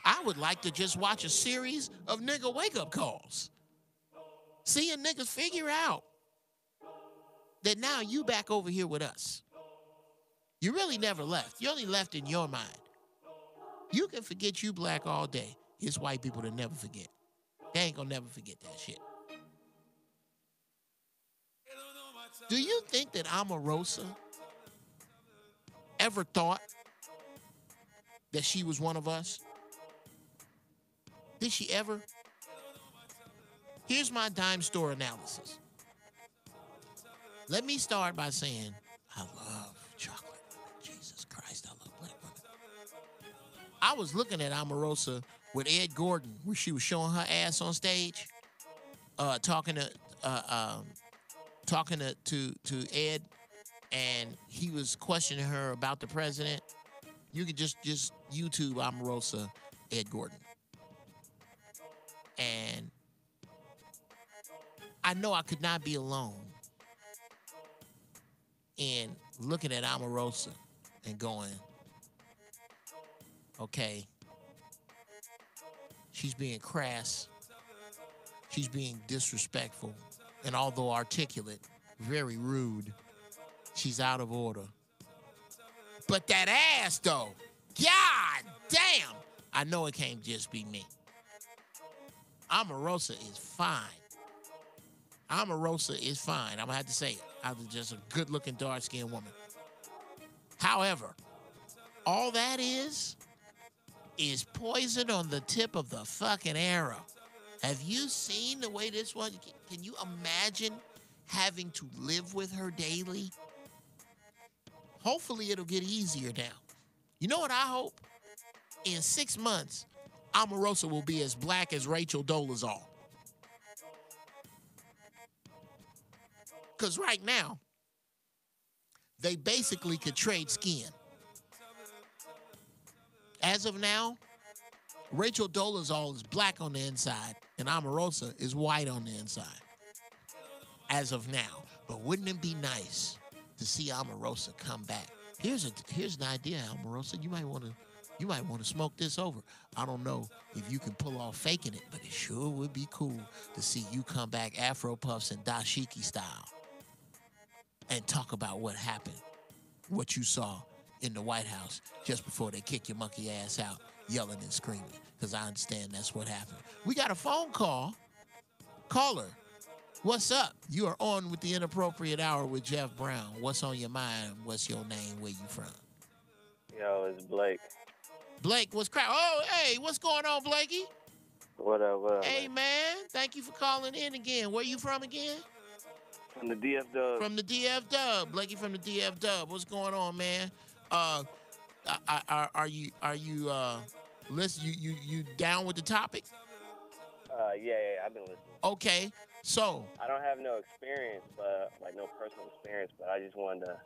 I would like to just watch a series of nigga wake-up calls. Seeing niggas figure out that now you back over here with us. You really never left. You only left in your mind. You can forget you black all day. It's white people that never forget. They ain't gonna never forget that shit. Do you think that Omarosa ever thought that she was one of us? Did she ever? Here's my dime store analysis. Let me start by saying, I love chocolate women. Jesus Christ, I love black women. I was looking at Omarosa with Ed Gordon, where she was showing her ass on stage, talking to Ed, and he was questioning her about the president. You could just YouTube Omarosa, Ed Gordon. And I know I could not be alone in looking at Omarosa and going, okay, she's being crass, she's being disrespectful, and although articulate, very rude, she's out of order. But that ass, though, God damn, I know it can't just be me. Omarosa is fine. Omarosa is fine. I'm going to have to say it. I was just a good-looking, dark-skinned woman. However, all that is poison on the tip of the fucking arrow. Have you seen the way this one? Can you imagine having to live with her daily? Hopefully, it'll get easier now. You know what I hope? In 6 months, Omarosa will be as black as Rachel Dolezal. Because right now, they basically could trade skin. As of now, Rachel Dolezal is black on the inside, and Omarosa is white on the inside. As of now. But wouldn't it be nice to see Omarosa come back? Here's an idea, Omarosa. You might want to smoke this over. I don't know if you can pull off faking it, but it sure would be cool to see you come back Afro Puffs and dashiki style and talk about what happened, what you saw in the White House just before they kick your monkey ass out, yelling and screaming, because I understand that's what happened. We got a phone call. Caller, what's up? You are on with the Inappropriate Hour with Geoff Brown. What's on your mind? What's your name? Where you from? Yo, it's Blake. Blake, what's crap? Oh, hey, what's going on, Blakey? What up? Hey, man, thank you for calling in again. Where you from again? From the DF Dub. From the DF Dub. Blakey from the DF Dub. What's going on, man? Are you listen, you down with the topic? Yeah, I've been listening. Okay, so I don't have no experience, but like no personal experience, but I just wanted to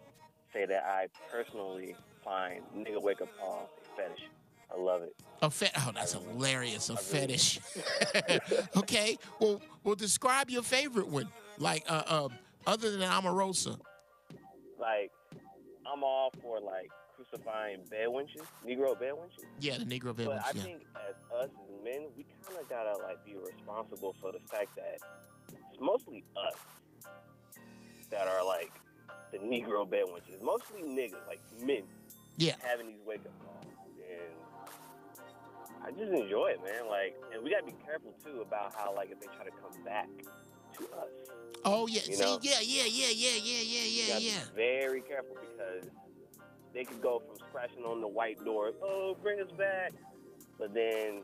say that I personally find nigga wake up call a fetish. I love it. Oh, that's hilarious. A fetish. Okay, well, describe your favorite one. Like, other than Omarosa. Like, I'm all for like crucifying bed wenches, Negro bed wenches. Yeah, the Negro bed wenches. But I think as us as men, we kind of gotta like be responsible for the fact that it's mostly us that the Negro bedwetchers, mostly niggas, like men, Yeah. having these wake up calls, and I just enjoy it, man. Like, and we gotta be careful too about how, like, if they try to come back to us. Oh yeah. You See, know? yeah. You gotta be very careful because they could go from scratching on the white door, oh, bring us back, but then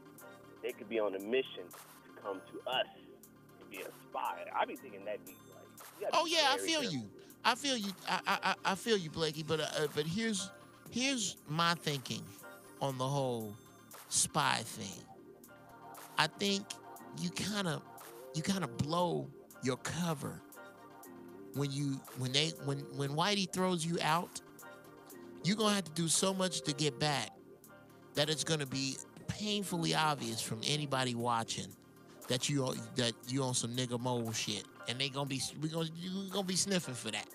they could be on a mission to come to us and be a spy. I be thinking that deep, like. You gotta Oh be yeah, I very feel careful. you. I feel you. I feel you, Blakey. But here's my thinking on the whole spy thing. I think you kind of blow your cover when Whitey throws you out. You're gonna have to do so much to get back that it's gonna be painfully obvious from anybody watching that you on some nigga mole shit, and you gonna be sniffing for that.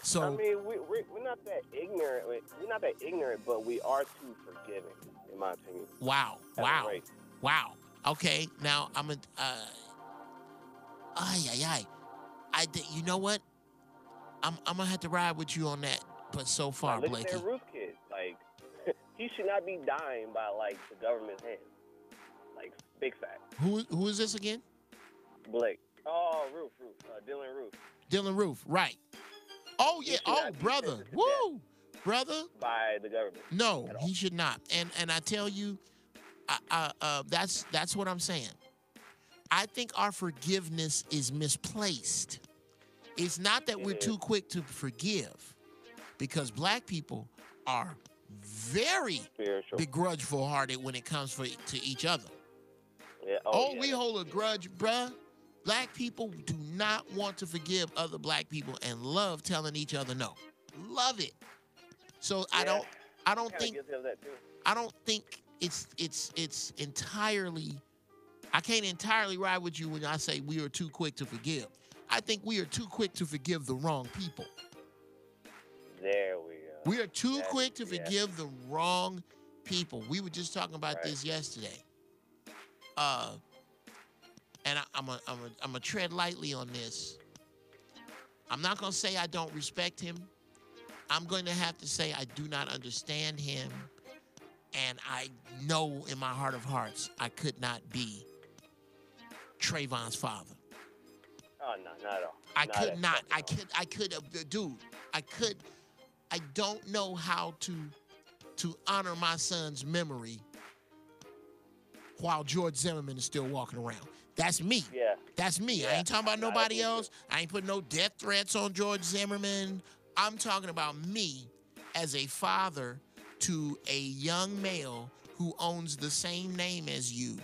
So I mean, we're not that ignorant. We're not that ignorant, but we are too forgiving, in my opinion. wow. Okay, now I'm a you know what? I'm gonna have to ride with you on that. But so far, Like, look Blakey. at that Roof kid. Like, he should not be dying by, like, the government's hand. Like, big fact. Who is this again? Blake. Oh, Roof. Dylan Roof. Dylan Roof, right? Oh yeah. He should Oh not be brother. sentenced to Woo, brother. by the government. No, At all. he should not. And I tell you, that's what I'm saying. I think our forgiveness is misplaced. It's not that we're too quick to forgive, because black people are very Spiritual. begrudgeful-hearted when it comes to each other. Yeah. Oh, yeah, we hold a grudge, bruh. Black people do not want to forgive other black people and love telling each other no. Love it. So I don't Kinda think guilty of that too. I don't think it's entirely. I can't entirely ride with you when I say we are too quick to forgive. I think we are too quick to forgive the wrong people. There we go. We are too That's- quick to yeah. forgive the wrong people. We were just talking about Right. this yesterday. And I'm a tread lightly on this. I'm not gonna say I don't respect him. I'm going to have to say I do not understand him, and I know in my heart of hearts I could not be Trayvon's father. Oh no, not at all. I Not could at not. fucking all. I could, dude. I don't know how to honor my son's memory while George Zimmerman is still walking around. That's me. Yeah. That's me. I Yeah. ain't talking about No, nobody that's me else. I ain't putting no death threats on George Zimmerman. I'm talking about me as a father to a young male who owns the same name as you.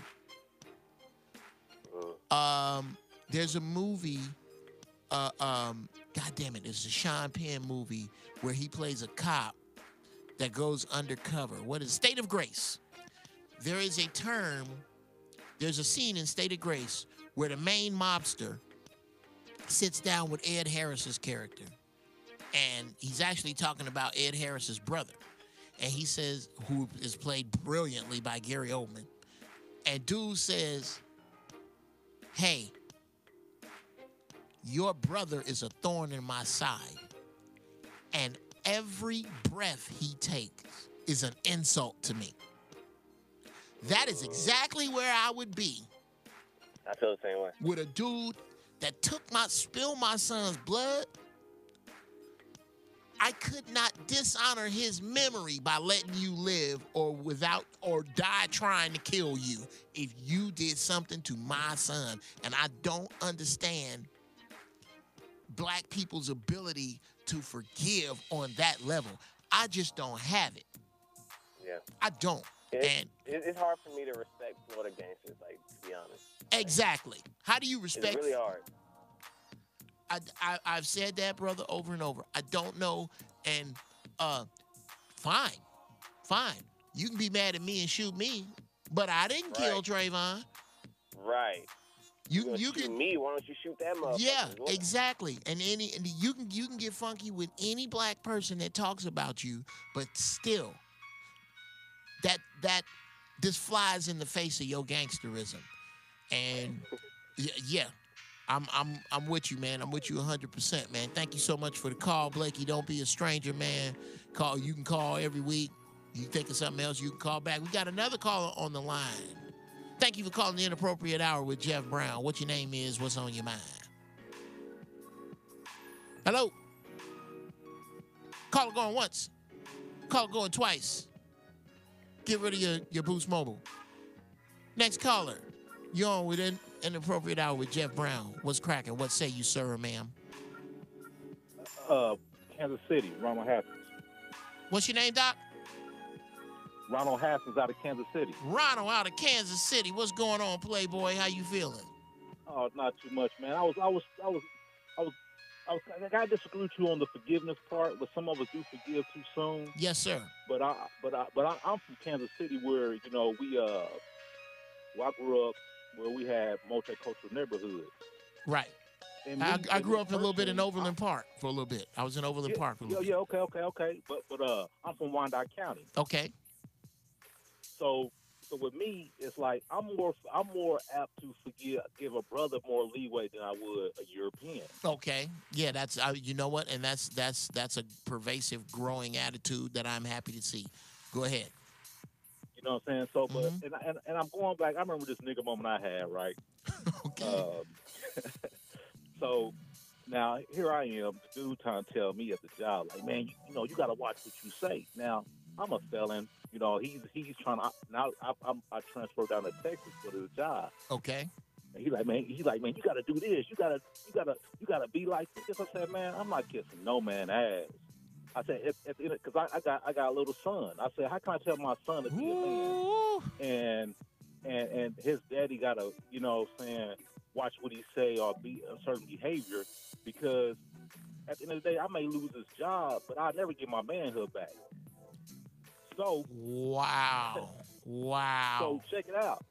There's a movie, God damn it, it's a Sean Penn movie where he plays a cop that goes undercover. What is State of Grace? There is a term, there's a scene in State of Grace where the main mobster sits down with Ed Harris's character. And he's actually talking about Ed Harris's brother. And he says, who is played brilliantly by Gary Oldman. And dude says, hey, your brother is a thorn in my side. And every breath he takes is an insult to me. That is exactly where I would be I feel the same way. with a dude that spilled my son's blood. I could not dishonor his memory by letting you live or die trying to kill you if you did something to my son. And I don't understand black people's ability to forgive on that level. I just don't have it. Yeah. I don't. It's hard for me to respect Florida gangsters, like, to be honest. Exactly. How do you respect? It's really hard. I've said that, brother, over and over. I don't know, and fine. You can be mad at me and shoot me, but I didn't kill Trayvon. Right. You shoot can me. Why don't you shoot that motherfucker? Yeah, as well? exactly. And you can get funky with any black person that talks about you, but still, that this flies in the face of your gangsterism, and yeah. I'm with you, man. I'm with you 100%, man. Thank you so much for the call, Blakey. Don't be a stranger, man. You can call every week. You think of something else, you can call back. We got another caller on the line. Thank you for calling the Inappropriate Hour with Geoff Brown. What your name is, what's on your mind? Hello? Caller going once. Caller going twice. Get rid of your Boost Mobile. Next caller. You're on with an Inappropriate Hour with Geoff Brown. What's cracking? What say you, sir or ma'am? Kansas City, Ronald Haskins. What's your name, Doc? Ronald Haskins out of Kansas City. Ronald out of Kansas City. What's going on, Playboy? How you feeling? Oh, not too much, man. I disagree with you on the forgiveness part, but some of us do forgive too soon. Yes, sir. But I'm from Kansas City, where I grew up where we had multicultural neighborhoods. Right. I grew up a little bit in Overland Park for a little bit. I was in Overland Park for a little bit. Yeah, okay. But I'm from Wyandotte County. Okay. So with me, it's like I'm more apt to give a brother more leeway than I would a European. Okay. Yeah, that's you know what, and that's a pervasive, growing attitude that I'm happy to see. Go ahead. You know what I'm saying? So, but and I'm going back. I remember this nigga moment I had, right? Okay. So now here I am, the dude trying to tell me at the job, like, man, you got to watch what you say. Now I'm a felon. He's trying to. Now I transfer down to Texas for the job. Okay. And he's like, man, you got to do this. You gotta be like this. I said, man, I'm not kissing no man ass. I said, because I got a little son. I said, how can I tell my son to be a man? And his daddy got to, watch what he say or be a certain behavior, because at the end of the day, I may lose his job, but I'll never get my manhood back. So wow. So check it out.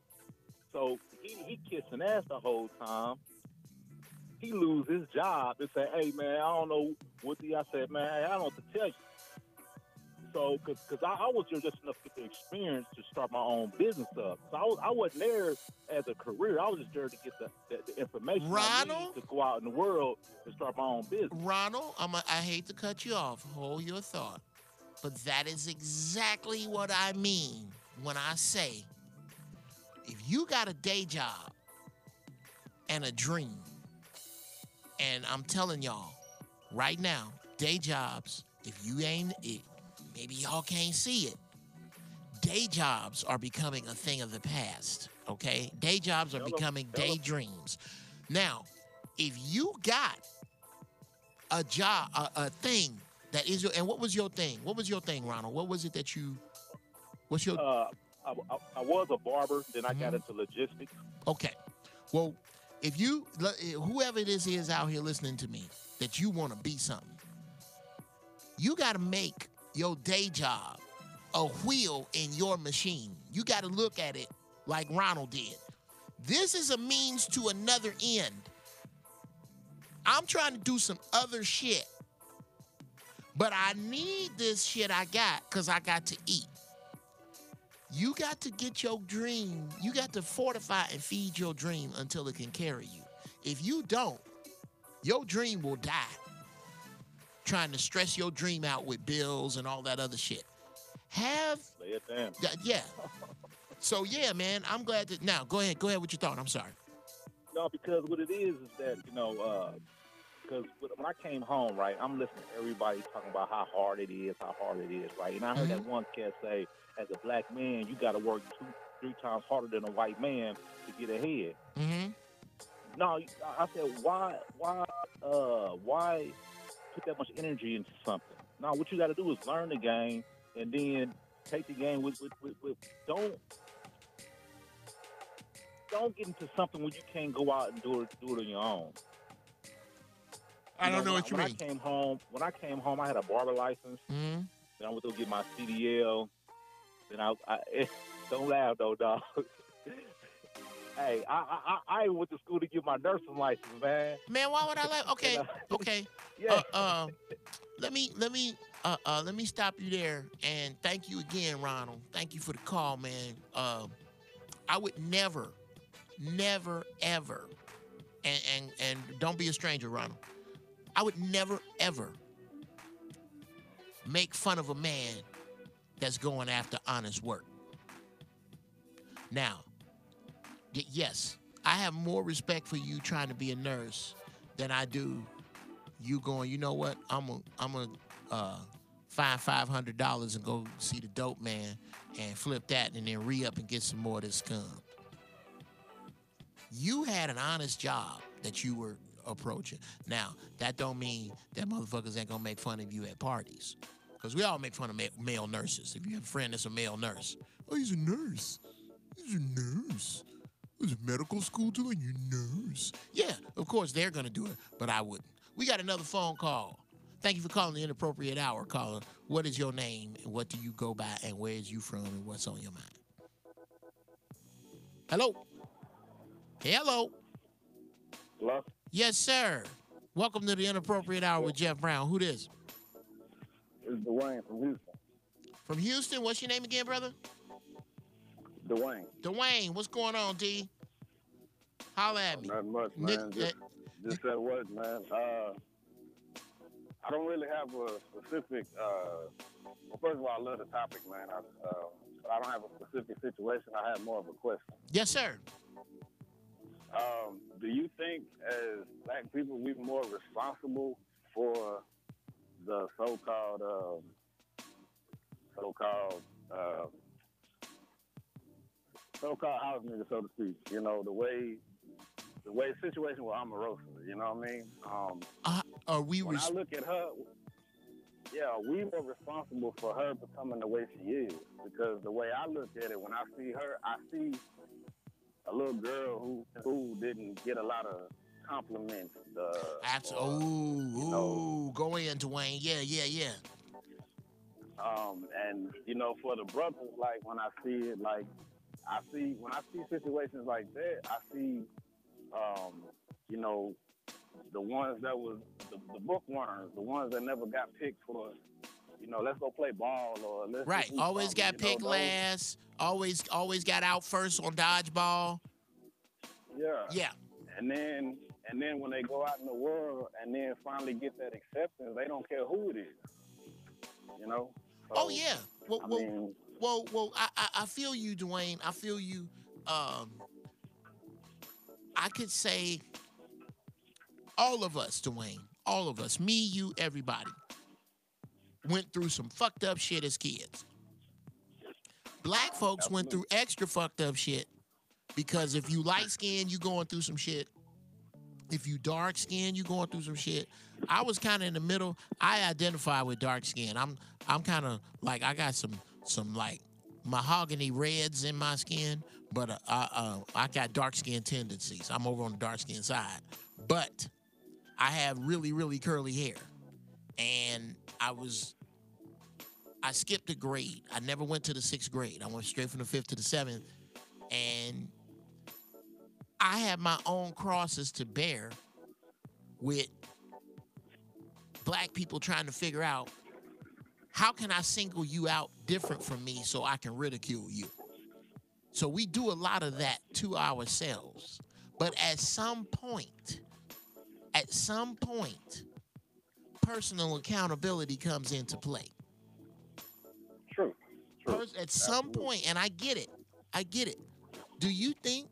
So he kissing ass the whole time. He lose his job and say, hey, man, I don't know what I said, man, I don't know what to tell you. So, because I was there just enough to get the experience to start my own business up. So I wasn't there as a career. I was just there to get the information I need to go out in the world and start my own business. Ronald, I hate to cut you off. Hold your thought. But that is exactly what I mean when I say, if you got a day job and a dream, and I'm telling y'all right now, day jobs, maybe y'all can't see it. Day jobs are becoming a thing of the past, okay? Day jobs are becoming daydreams. Now, if you got a job, a thing that is your, and what was your thing? What was your thing, Ronald? What was it that what's your... I was a barber, then I got into logistics. Okay. Well, if whoever this is out here listening to me, that you want to be something, you got to make your day job a wheel in your machine. You got to look at it like Ronald did. This is a means to another end. I'm trying to do some other shit, but I need this shit I got because I got to eat. You got to get your dream. You got to fortify and feed your dream until it can carry you. If you don't, your dream will die. Trying to stress your dream out with bills and all that other shit. Lay it down. Yeah. So yeah, man, I'm glad that. Now, go ahead with your thought. I'm sorry. No, because what it is that, because when I came home, right, I'm listening to everybody talking about how hard it is, right? And I heard that one cat say, as a black man, you got to work 2-3 times harder than a white man to get ahead. Mm-hmm. No, I said, why put that much energy into something? No, what you got to do is learn the game and then take the game with don't get into something where you can't go out and do it on your own. I don't know what you mean. When I came home, I had a barber license. Mm-hmm. Then I went to get my CDL. Then I don't laugh though, dog. Hey, I went to school to get my nursing license, man. Man, why would I laugh? Okay, okay. Yeah. Let me stop you there and thank you again, Ronald. Thank you for the call, man. I would never, ever and don't be a stranger, Ronald. I would never, ever make fun of a man that's going after honest work. Now, yes, I have more respect for you trying to be a nurse than I do you going, you know what, I'm gonna find $500 and go see the dope man and flip that and then re-up and get some more of this scum. You had an honest job that you were approaching. Now, that don't mean that motherfuckers ain't gonna make fun of you at parties. Because we all make fun of male nurses. If you have a friend that's a male nurse. Oh, he's a nurse. He's a nurse. He's a medical school too, and you're a nurse. Yeah, of course they're gonna do it, but I wouldn't. We got another phone call. Thank you for calling the Inappropriate Hour. Caller, what is your name, and what do you go by, and where is you from, and what's on your mind? Hello? Hello? Hello? Yes, sir. Welcome to the Inappropriate Hour with Geoff Brown. Who this? It's Dwayne from Houston. From Houston? What's your name again, brother? Dwayne. Dwayne, what's going on, D? Holla at me. Not much, man. Just at work, man. I don't really have a specific. Well, first of all, I love the topic, man. But I don't have a specific situation. I have more of a question. Yes, sir. Do you think, as black people, we're more responsible for the so-called house nigga, so to speak? You know, the way situation with Omarosa. You know what I mean? Are we? When I look at her, yeah, we were responsible for her becoming the way she is. Because the way I look at it, when I see her, I see a little girl who didn't get a lot of compliments. Go in, Dwayne. Yeah. And you know, for the brothers, like when I see it, like when I see situations like that, I see, you know, the ones that was the bookworms, the ones that never got picked for, you know, let's go play ball or let's right. Always got picked last. Always got out first on dodgeball. Yeah. And then when they go out in the world and then finally get that acceptance, they don't care who it is. You know? So, oh yeah. Well, I feel you, Dwayne. I feel you. I could say all of us, Dwayne, all of us, me, you, everybody, went through some fucked up shit as kids. Black folks went through extra fucked up shit because if you light skinned, you going through some shit. If you dark skinned, you going through some shit. I was kind of in the middle. I identify with dark skin. I'm kind of like I got some like mahogany reds in my skin, but I got dark skin tendencies. I'm over on the dark skin side, but I have really, really curly hair, and I skipped a grade. I never went to the 6th grade. I went straight from the 5th to the 7th, and I had my own crosses to bear with black people trying to figure out how can I single you out different from me so I can ridicule you. So we do a lot of that to ourselves. But at some point, personal accountability comes into play. True. At some point, and I get it. Do you think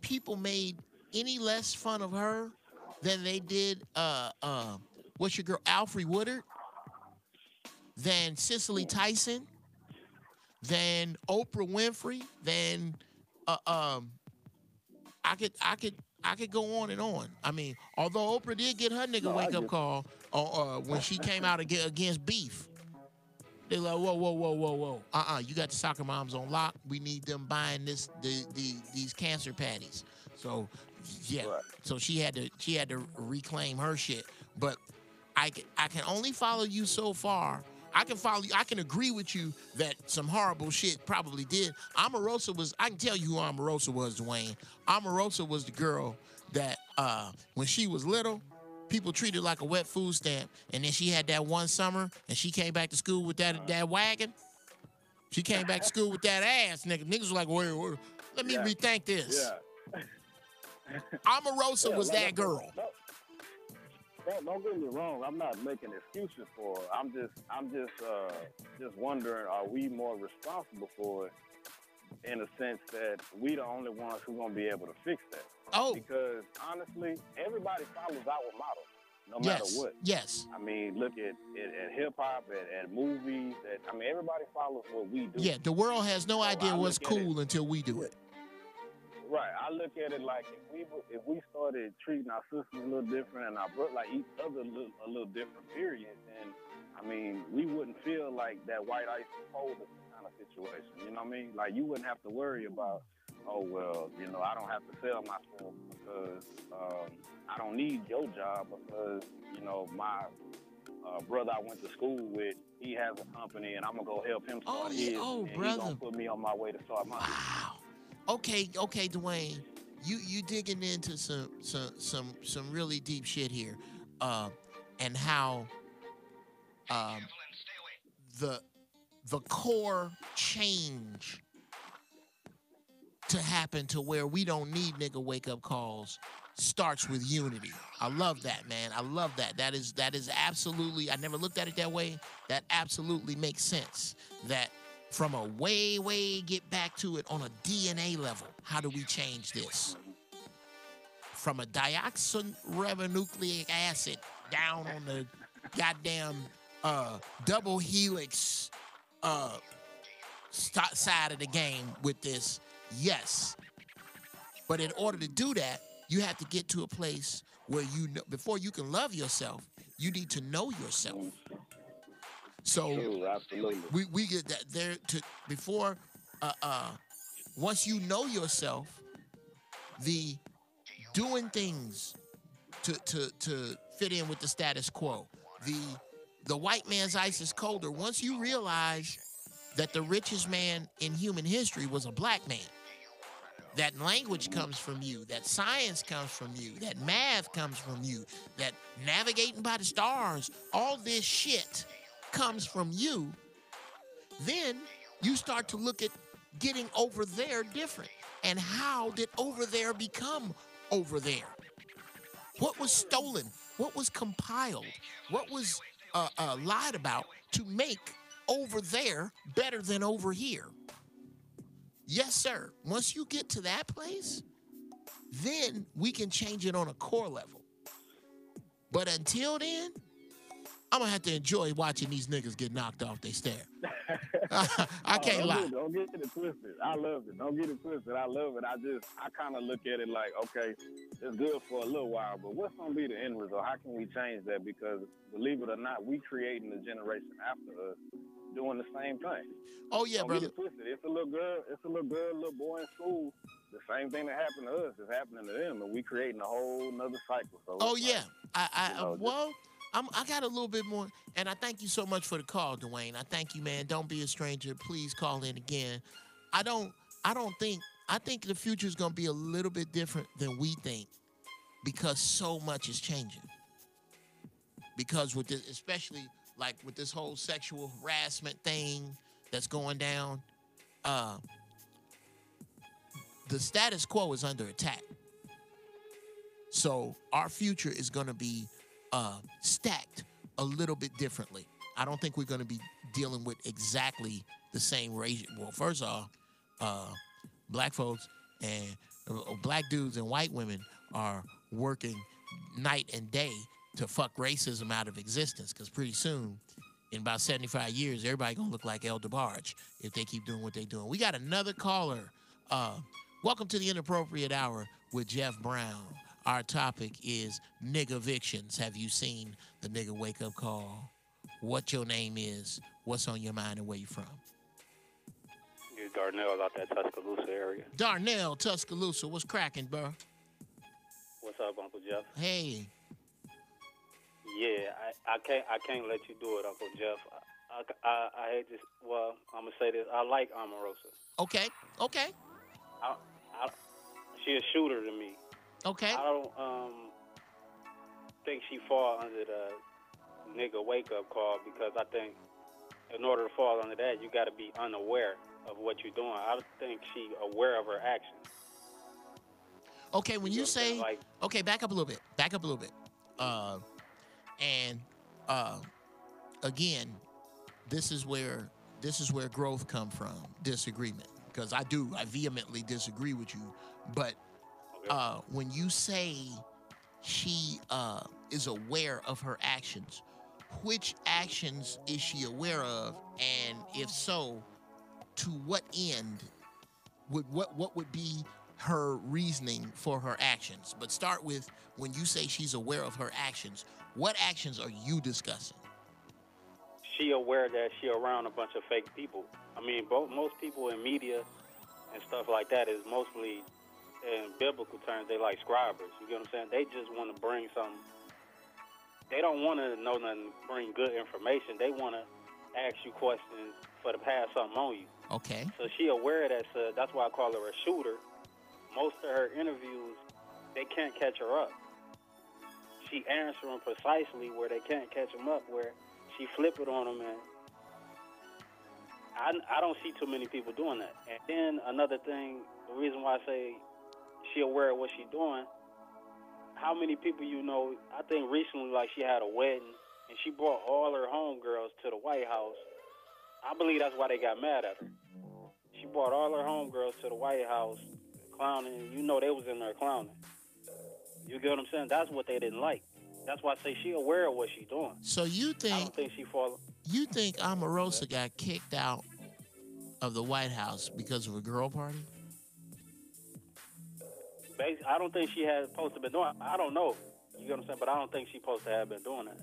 people made any less fun of her than they did, what's your girl, Alfre Woodard? Than Cicely Tyson? Than Oprah Winfrey? Than, I could go on and on. I mean, although Oprah did get her nigga wake-up call when she came out against beef. They're like, whoa. You got the soccer moms on lock. We need them buying these cancer patties. So, yeah. Right. So she had to reclaim her shit. But I can only follow you so far. I can agree with you that some horrible shit probably did. Omarosa was, I can tell you who Omarosa was, Dwayne. Omarosa was the girl that when she was little, people treated like a wet food stamp. And then she had that one summer and she came back to school with that wagon. She came back to school with that ass, nigga. Niggas was like, wait, let me rethink this. Omarosa was that girl. Don't get me wrong. I'm not making excuses for her. I'm just wondering, are we more responsible for it in the sense that we the only ones who gonna be able to fix that? Oh, because honestly, everybody follows our model, no matter what. Yes. I mean, look at hip hop, at movies. Everybody follows what we do. Yeah, the world has no idea what's cool until we do it. Right. I look at it like if we started treating our sisters a little different and our brothers like each other a little different, period, then I mean, we wouldn't feel like that white ice cold kind of situation. You know what I mean? Like you wouldn't have to worry about, oh well, I don't have to sell myself because I don't need your job because my brother I went to school with, he has a company and I'm gonna go help him start his, and brother. he's gonna put me on my way to start mine. Wow. Okay, Dwayne, you digging into some really deep shit here, and how the core change to happen to where we don't need nigga wake up calls starts with unity. I love that, man. I love that. That is absolutely. I never looked at it that way. That absolutely makes sense. That. From a way get back to it on a DNA level. How do we change this? From a deoxyribonucleic acid down on the goddamn double helix side of the game with this, yes. But in order to do that, you have to get to a place where before you can love yourself, you need to know yourself. So we get that there to before once you know yourself, the doing things to fit in with the status quo. The white man's ice is colder. Once you realize that the richest man in human history was a black man, that language comes from you, that science comes from you, that math comes from you, that navigating by the stars, all this shit comes from you, then you start to look at getting over there different. And how did over there become over there? What was stolen? What was compiled? What was lied about to make over there better than over here? Yes, sir. Once you get to that place, then we can change it on a core level. But until then, I'm gonna have to enjoy watching these niggas get knocked off their stare. I can't lie. Don't get it twisted. I love it. Don't get it twisted. I love it. I kind of look at it like, okay, it's good for a little while, but what's gonna be the end result? How can we change that? Because believe it or not, we creating the generation after us doing the same thing. Oh yeah, don't brother. Get it twisted. It's a little girl, little boy in school. The same thing that happened to us is happening to them, and we creating a whole nother cycle. So yeah. I got a little bit more, and I thank you so much for the call, Dwayne. I thank you, man. Don't be a stranger. Please call in again. I think the future is going to be a little bit different than we think because so much is changing. Because with this, especially like with this whole sexual harassment thing that's going down, the status quo is under attack. So our future is going to be stacked a little bit differently. I don't think we're going to be dealing with exactly the same race. Well, first off, black folks and black dudes and white women are working night and day to fuck racism out of existence, because pretty soon, in about 75 years, everybody going to look like El DeBarge if they keep doing what they're doing. We got another caller. Welcome to the Inappropriate Hour with Geoff Brown. Our topic is Nigg Evictions. Have you seen the nigga wake up call? What your name is, what's on your mind, and where you from? You're Darnell out that Tuscaloosa area. Darnell, Tuscaloosa. What's cracking, bro? What's up, Uncle Geoff? Hey. Yeah, I can't let you do it, Uncle Geoff. I hate this. Well, I'm gonna say this. I like Omarosa. Okay. She a shooter to me. Okay. I don't think she fall under the nigga wake up call, because I think in order to fall under that, you got to be unaware of what you're doing. I think she aware of her actions. Okay, when you say, Like, okay, back up a little bit. Back up a little bit. And again, this is where growth come from, disagreement. Because I vehemently disagree with you. But when you say she is aware of her actions, which actions is she aware of? And if so, to what end what would be her reasoning for her actions? But start with, when you say she's aware of her actions, what actions are you discussing? she aware that she around a bunch of fake people. I mean, most people in media and stuff like that is mostly, in biblical terms, they like scribers. You get what I'm saying? They just want to bring something. They don't want to know nothing, bring good information. They want to ask you questions for to pass something on you. Okay. So she aware that, that's why I call her a shooter. Most of her interviews, they can't catch her up. She answering precisely where they can't catch them up, where she flip it on them, and I don't see too many people doing that. And then another thing, the reason why I say she aware of what she's doing, how many people you know, I think recently, like, she had a wedding, and she brought all her homegirls to the White House. I believe that's why they got mad at her. She brought all her homegirls to the White House, clowning. You know they was in there clowning. You get what I'm saying? That's what they didn't like. That's why I say she aware of what she's doing. So you think... I don't think she fall... You think Omarosa got kicked out of the White House because of a girl party? I don't think she had supposed to been doing it. I don't know. You get what I'm saying? But I don't think she supposed to have been doing that.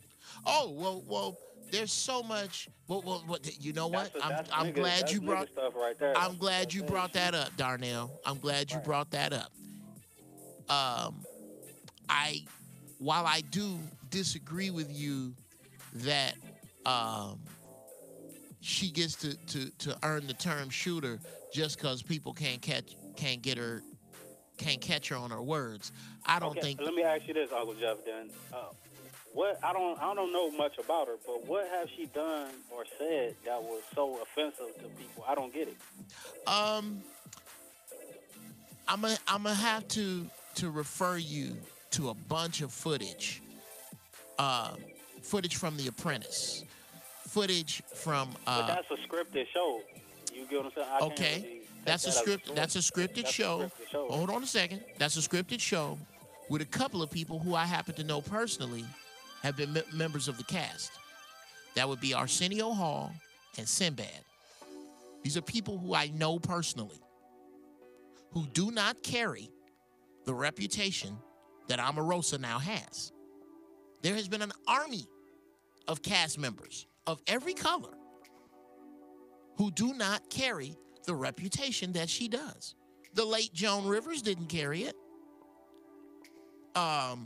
Oh, well, there's so much. Well, you know what? I'm nigga, glad you brought stuff right there. I'm glad you brought that up, Darnell. I'm glad you brought that up. While I do disagree with you that she gets to earn the term shooter just because people can't catch her on her words, I don't think. Let me ask you this, Uncle Geoff. Then, what I don't know much about her, but what have she done or said that was so offensive to people? I don't get it. I'm gonna have to refer you to a bunch of footage from The Apprentice, footage from. But that's a scripted show. You get what I'm saying? I can't really That's a scripted show. Hold on a second. That's a scripted show with a couple of people who I happen to know personally have been members of the cast. That would be Arsenio Hall and Sinbad. These are people who I know personally who do not carry the reputation that Omarosa now has. There has been an army of cast members of every color who do not carry the reputation that she does. The late Joan Rivers didn't carry it. But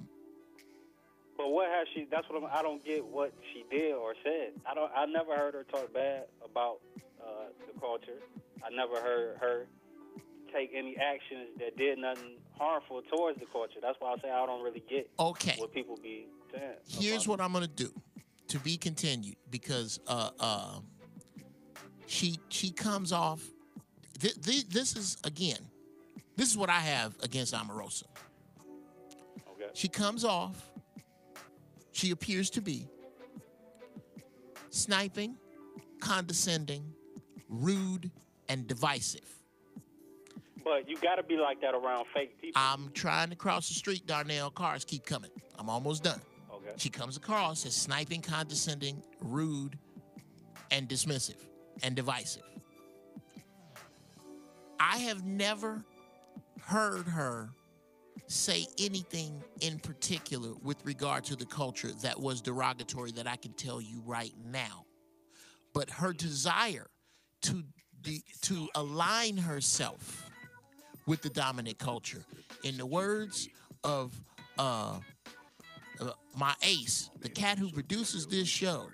what has she? That's what I don't get. What she did or said. I never heard her talk bad about the culture. I never heard her take any actions that did nothing harmful towards the culture. That's why I say I don't really get what people be saying. Here's what I'm gonna do, to be continued, because she comes off. This is what I have against Omarosa. Okay. She comes off. She appears to be sniping, condescending, rude, and divisive. But you got to be like that around fake people. I'm trying to cross the street, Darnell. Cars keep coming. I'm almost done. Okay. She comes across as sniping, condescending, rude, and dismissive, and divisive. I have never heard her say anything in particular with regard to the culture that was derogatory that I can tell you right now. But her desire to align herself with the dominant culture, in the words of my ace, the cat who produces this show,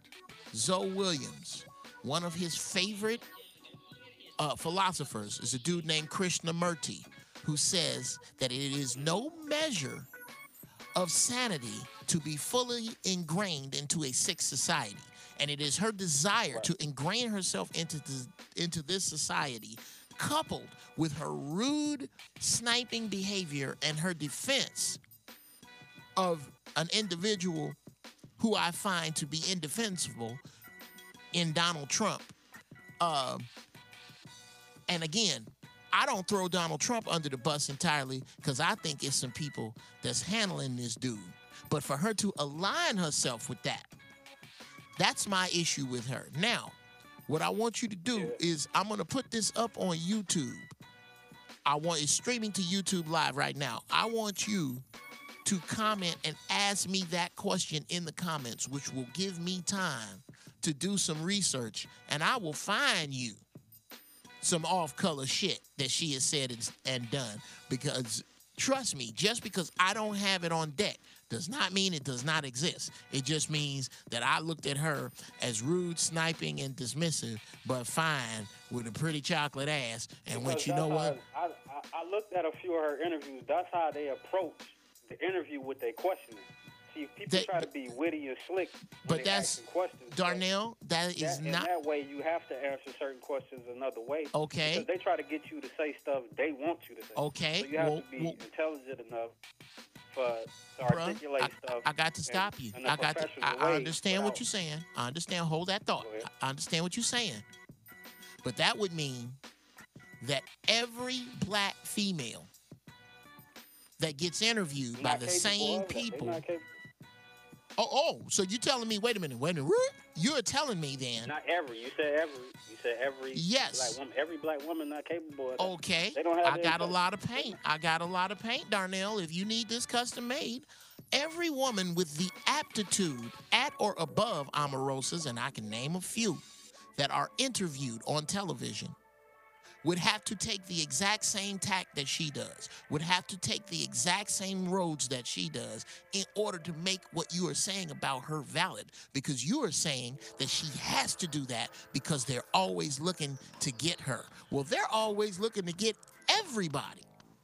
Zoe Williams, one of his favorite philosophers is a dude named Krishnamurti, who says that it is no measure of sanity to be fully ingrained into a sick society. And it is her desire to ingrain herself into this society coupled with her rude sniping behavior and her defense of an individual who I find to be indefensible in Donald Trump. And again, I don't throw Donald Trump under the bus entirely because I think it's some people that's handling this dude. But for her to align herself with that, that's my issue with her. Now, what I want you to do is I'm going to put this up on YouTube. It's streaming to YouTube Live right now. I want you to comment and ask me that question in the comments, which will give me time to do some research, and I will find you some off-color shit that she has said and done. Because, trust me, just because I don't have it on deck does not mean it does not exist. It just means that I looked at her as rude, sniping, and dismissive, but fine with a pretty chocolate ass, and went, you know what? I looked at a few of her interviews. That's how they approach the interview with their questioning. See, people try to be witty and slick when they asking questions. Darnell, that is not... In that way, you have to answer certain questions another way. Okay. Because they try to get you to say stuff they want you to say. Okay. So you have to be intelligent enough to articulate stuff. I got to stop you. I understand what you're saying. I understand. Hold that thought. I understand what you're saying. But that would mean that every black female that gets interviewed by the same people... so you're telling me, wait a minute. You're telling me then... Not every. You said every yes. black woman. Every black woman not capable of that. Okay. They don't have I got a lot of paint. Darnell. If you need this custom made, every woman with the aptitude at or above Omarosa's, and I can name a few, that are interviewed on television, would have to take the exact same tact that she does, would have to take the exact same roads that she does in order to make what you are saying about her valid. Because you are saying that she has to do that because they're always looking to get her. Well, they're always looking to get everybody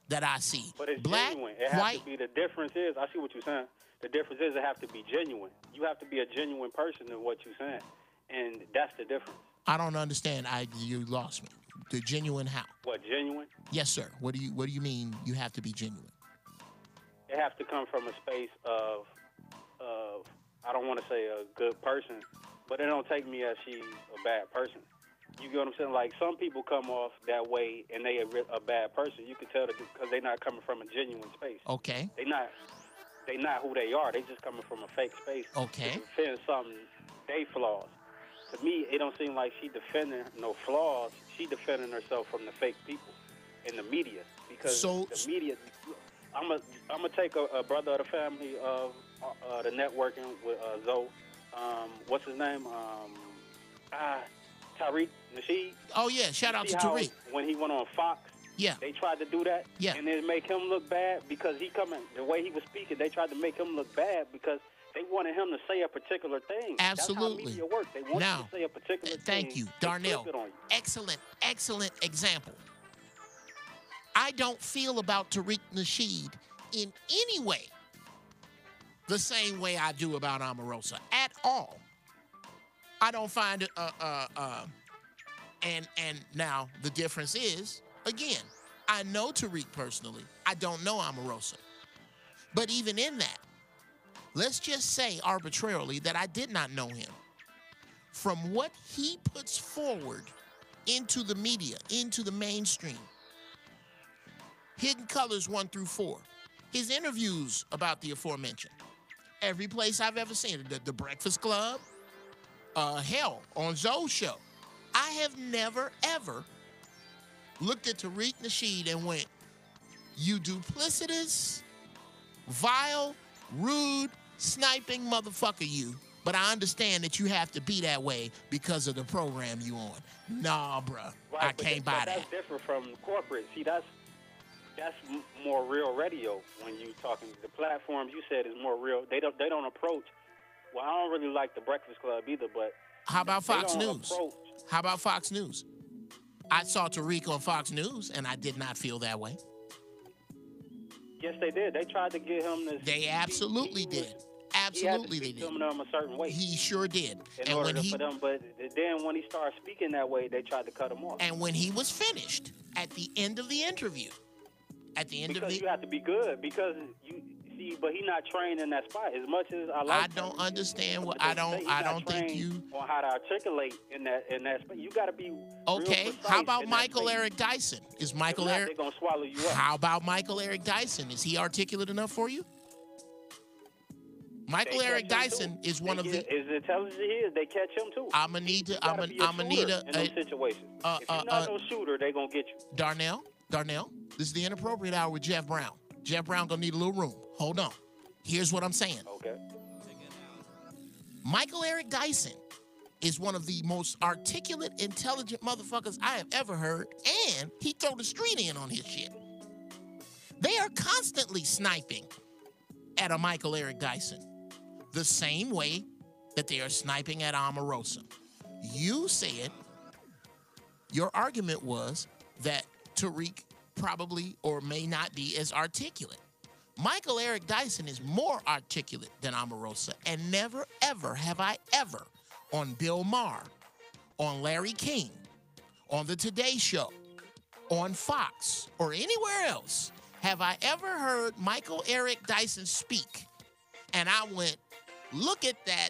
that I see. But it's black, genuine. It has white. to be. The difference is, I see what you're saying. The difference is it have to be genuine. You have to be a genuine person in what you're saying. And that's the difference. I don't understand. You lost me. The genuine how? What, genuine? Yes, sir. What do you mean you have to be genuine? It has to come from a space of I don't want to say a good person, but it don't take me as she's a bad person. You get what I'm saying? Like, some people come off that way and they a bad person. You can tell that because they're not coming from a genuine space. Okay. They not who they are. They just coming from a fake space. Okay. To defend something they flaws. To me, it don't seem like she defending no flaws. She defending herself from the fake people in the media. Because the media, I'm gonna take a brother of the family of the networking with Zoe. What's his name? Tariq Nasheed. Oh yeah, shout out to Tariq. When he went on Fox, they tried to do that, and then make him look bad because the way he was speaking, they tried to make him look bad because they wanted him to say a particular thing. Absolutely. That's how media works. They want you to say a particular thing. Thank you, Darnell. Excellent example. I don't feel about Tariq Nasheed in any way the same way I do about Omarosa at all. I don't find it. And now the difference is, again, I know Tariq personally. I don't know Omarosa. But even in that, let's just say arbitrarily that I did not know him. From what he puts forward into the media, into the mainstream, Hidden Colors 1 through 4, his interviews about the aforementioned, every place I've ever seen it, the Breakfast Club, hell, on Zoe's show, I have never, ever looked at Tariq Nasheed and went, you duplicitous, vile, rude, sniping motherfucker you, but I understand that you have to be that way because of the program you on. Nah, bruh, right, I can't buy that. That's different from corporate. See, that's more real radio when you talking. The platforms you said is more real. They don't approach. Well, I don't really like the Breakfast Club either, but how about Fox News? How about Fox News? I saw Tariq on Fox News, and I did not feel that way. Yes, they did. They tried to get him to... They absolutely did. Absolutely, they did. Some of them a certain way. He sure did. In order for them, but then when he started speaking that way, they tried to cut him off. And when he was finished, at the end of the interview, because you have to be good, because you see, but he's not trained in that spot as much as I like. I don't understand what I don't think you on how to articulate in that spot. You got to be okay. Real How about Michael Eric Dyson? Is Michael Eric? They're gonna swallow you up. How about Michael Eric Dyson? Is he articulate enough for you? Michael Eric Dyson is one of the. As intelligent as he is, they catch him too. I'm gonna need a. In those situations. If you're not no shooter, they gonna get you. Darnell, this is the inappropriate hour with Geoff Brown. Geoff Brown gonna need a little room. Hold on. Here's what I'm saying. Okay. Michael Eric Dyson is one of the most articulate, intelligent motherfuckers I have ever heard, and he throw the street in on his shit. They are constantly sniping at a Michael Eric Dyson, the same way that they are sniping at Omarosa. You said your argument was that Tariq probably or may not be as articulate. Michael Eric Dyson is more articulate than Omarosa, and never, ever have I ever on Bill Maher, on Larry King, on The Today Show, on Fox, or anywhere else have I ever heard Michael Eric Dyson speak, and I went, look at that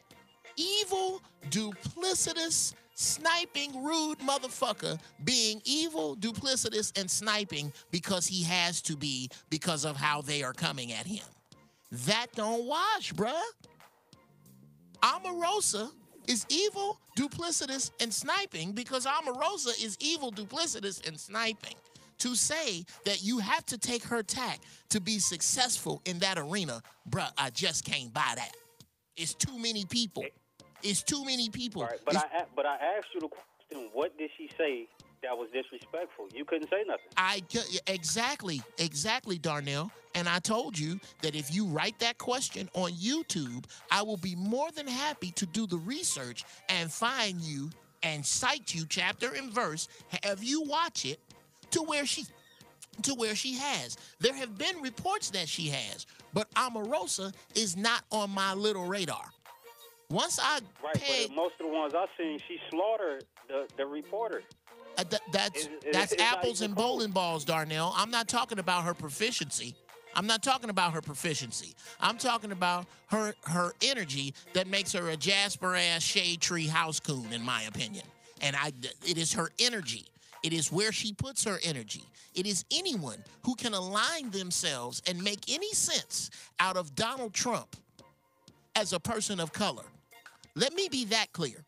evil, duplicitous, sniping, rude motherfucker being evil, duplicitous, and sniping because he has to be because of how they are coming at him. That don't wash, bruh. Omarosa is evil, duplicitous, and sniping because Omarosa is evil, duplicitous, and sniping. To say that you have to take her tack to be successful in that arena, bruh, I just can't buy that. It's too many people. It's too many people. Right, but I asked you the question, what did she say that was disrespectful? You couldn't say nothing. Exactly, Darnell. And I told you that if you write that question on YouTube, I will be more than happy to do the research and find you and cite you chapter and verse, have you watch it to where she has. There have been reports that she has, but Omarosa is not on my little radar. Once I but most of the ones I've seen, she slaughtered the reporter. That's apples and bowling balls, Darnell. I'm not talking about her proficiency. I'm talking about her energy that makes her a Jasper-ass shade tree house coon, in my opinion. And it is her energy. It is where she puts her energy. It is anyone who can align themselves and make any sense out of Donald Trump as a person of color. Let me be that clear.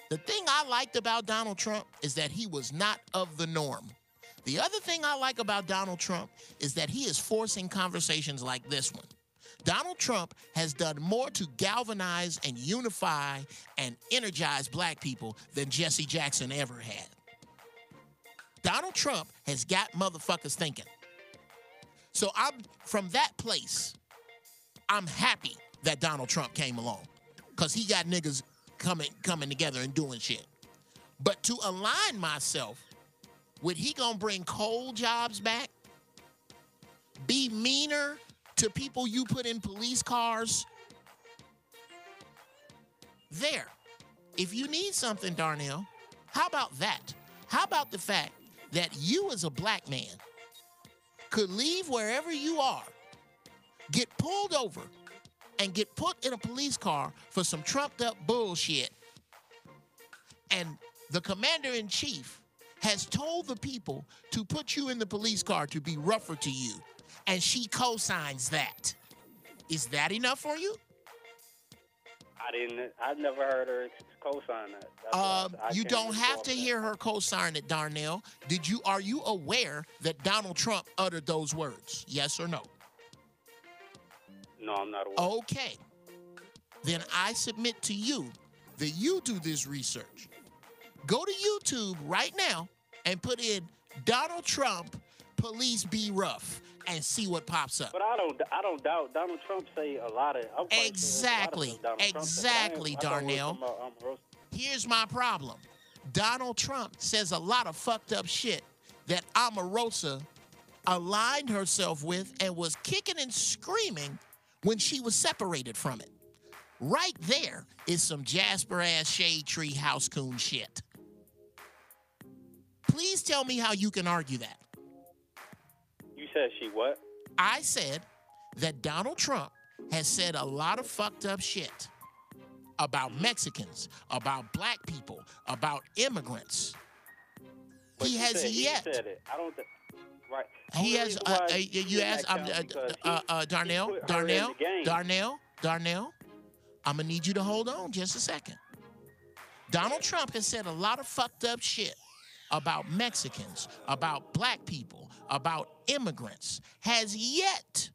The thing I liked about Donald Trump is that he was not of the norm. The other thing I like about Donald Trump is that he is forcing conversations like this one. Donald Trump has done more to galvanize and unify and energize black people than Jesse Jackson ever had. Donald Trump has got motherfuckers thinking. So from that place, I'm happy that Donald Trump came along because he got niggas coming together and doing shit. But to align myself with he gonna bring coal jobs back, be meaner to people you put in police cars, there. If you need something, Darnell, how about that? How about the fact that you as a black man could leave wherever you are, get pulled over, and get put in a police car for some trumped up bullshit, and the commander-in-chief has told the people to put you in the police car to be rougher to you, and she co-signs that. Is that enough for you? I've never heard her co-sign that. You don't have to hear her co-sign it, Darnell. Are you aware that Donald Trump uttered those words? Yes or no? No, I'm not aware. Okay. Then I submit to you that you do this research. Go to YouTube right now and put in Donald Trump, police be rough, and see what pops up. But I don't doubt Donald Trump say a lot of. Exactly, Darnell. Here's my problem. Donald Trump says a lot of fucked up shit that Omarosa aligned herself with and was kicking and screaming when she was separated from it. Right there is some Jasper-ass shade tree house coon shit. Please tell me how you can argue that. You said she what? I said that Donald Trump has said a lot of fucked up shit about Mexicans, about black people, about immigrants. But He has yet. He said it. I don't think. Right. He has. You asked Darnell. I'm gonna need you to hold on just a second. Donald Trump has said a lot of fucked up shit about Mexicans, about black people, about immigrants. Has yet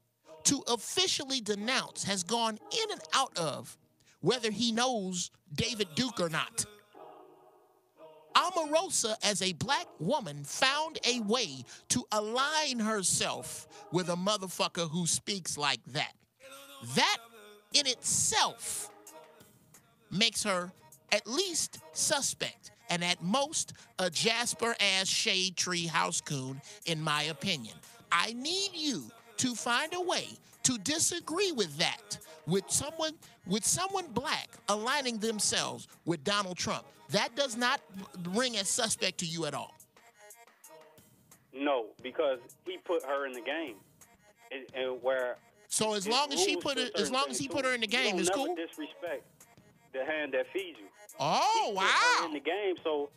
to officially denounce, has gone in and out of whether he knows David Duke or not. Omarosa, as a black woman, found a way to align herself with a motherfucker who speaks like that. That in itself makes her at least suspect, and at most a Jasper-ass shade tree house coon, in my opinion. I need you to find a way to disagree with that, with someone black aligning themselves with Donald Trump. That does not ring as suspect to you at all. No, because he put her in the game, and where. So as long as he put her in the game, it's cool. Never disrespect the hand that feeds you. Oh, he wow! Put her in the game, so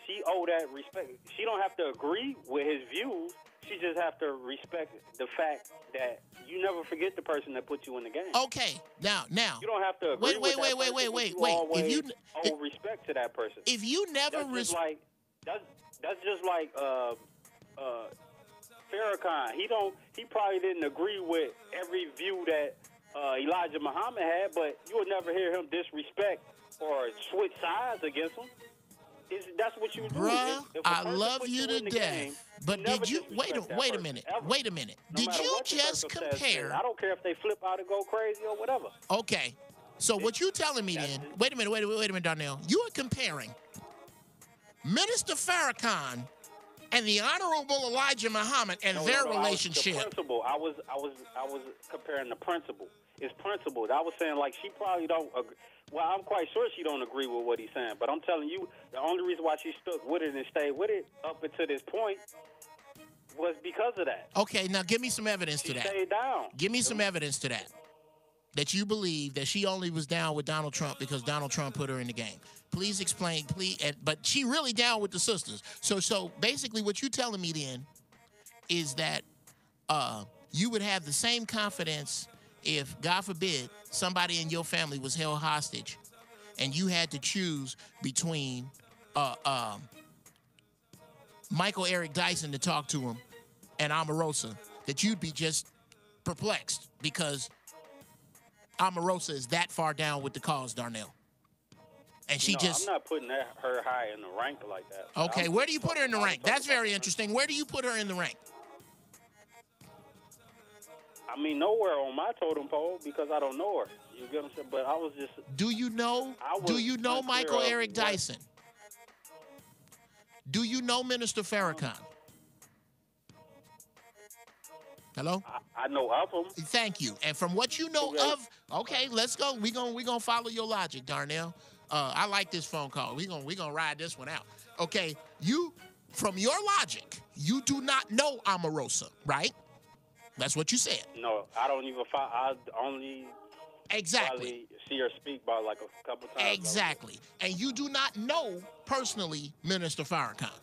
she owe that respect. She don't have to agree with his views. She just have to respect the fact that you never forget the person that put you in the game. Okay, now. You don't have to agree with that person. Wait. If you owe respect to that person. If you never respect, that's just like Farrakhan. He probably didn't agree with every view that Elijah Muhammad had, but you would never hear him disrespect or switch sides against him. That's what you do. Bruh, I love you to death. But did you wait a minute? Wait a minute. Did you just compare? I don't care if they flip out and go crazy or whatever. Okay. So what you telling me then? Wait a minute, Darnell. You are comparing Minister Farrakhan and the Honorable Elijah Muhammad and their relationship. The principle. I was comparing the principle. It's principle. I was saying like she probably don't agree. Well, I'm quite sure she don't agree with what he's saying, but I'm telling you, the only reason why she stuck with it and stayed with it up until this point was because of that. Okay, now give me some evidence to that. She stayed down. Give me some evidence to that. That you believe that she only was down with Donald Trump because Donald Trump put her in the game. Please explain, please. But she really down with the sisters. So basically what you telling me then is that you would have the same confidence if, God forbid, somebody in your family was held hostage and you had to choose between Michael Eric Dyson to talk to him and Omarosa, that you'd be just perplexed because Omarosa is that far down with the cause, Darnell. And she I'm not putting her high in the rank like that. Okay, where do you put her in the rank? That's very interesting. Where do you put her in the rank? I mean, nowhere on my totem pole because I don't know her. You get what I'm saying? But I was just. Do you know Michael Eric Dyson? Do you know Minister Farrakhan? Hello? I know of him. Thank you. And from what you know of, okay, let's go. We gonna follow your logic, Darnell. I like this phone call. We gonna ride this one out. Okay, from your logic, you do not know Omarosa, right? That's what you said. No, I don't even follow. I only exactly see her speak by like a couple times. Exactly. And you do not know personally Minister Farrakhan.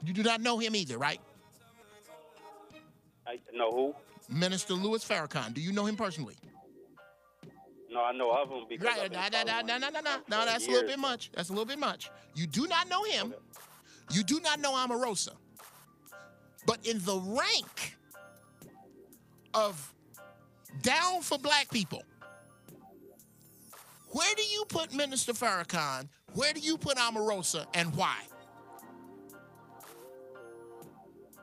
You do not know him either, right? I know who? Minister Louis Farrakhan. Do you know him personally? No, I know of him because. Right. No, that's a little bit much. That's a little bit much. You do not know him. Okay. You do not know Omarosa. But in the rank of down for black people, where do you put Minister Farrakhan? Where do you put Omarosa, and why?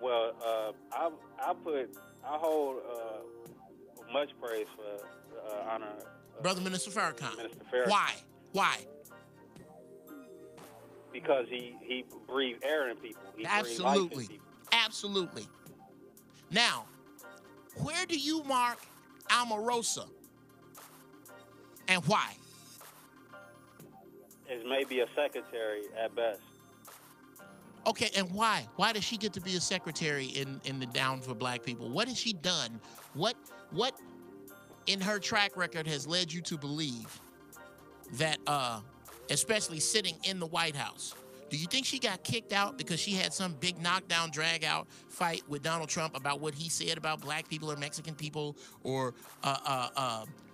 Well, I hold much praise for honor. Brother Minister Farrakhan. Minister Farrakhan. Why? Because he breathed air in people. He Absolutely. Breathed life in people. Absolutely. Now, where do you mark Omarosa? And why? Is maybe a secretary at best. Okay, and why? Why does she get to be a secretary in the Down for Black People? What has she done? What in her track record has led you to believe that, especially sitting in the White House, do you think she got kicked out because she had some big knockdown, drag-out fight with Donald Trump about what he said about black people or Mexican people or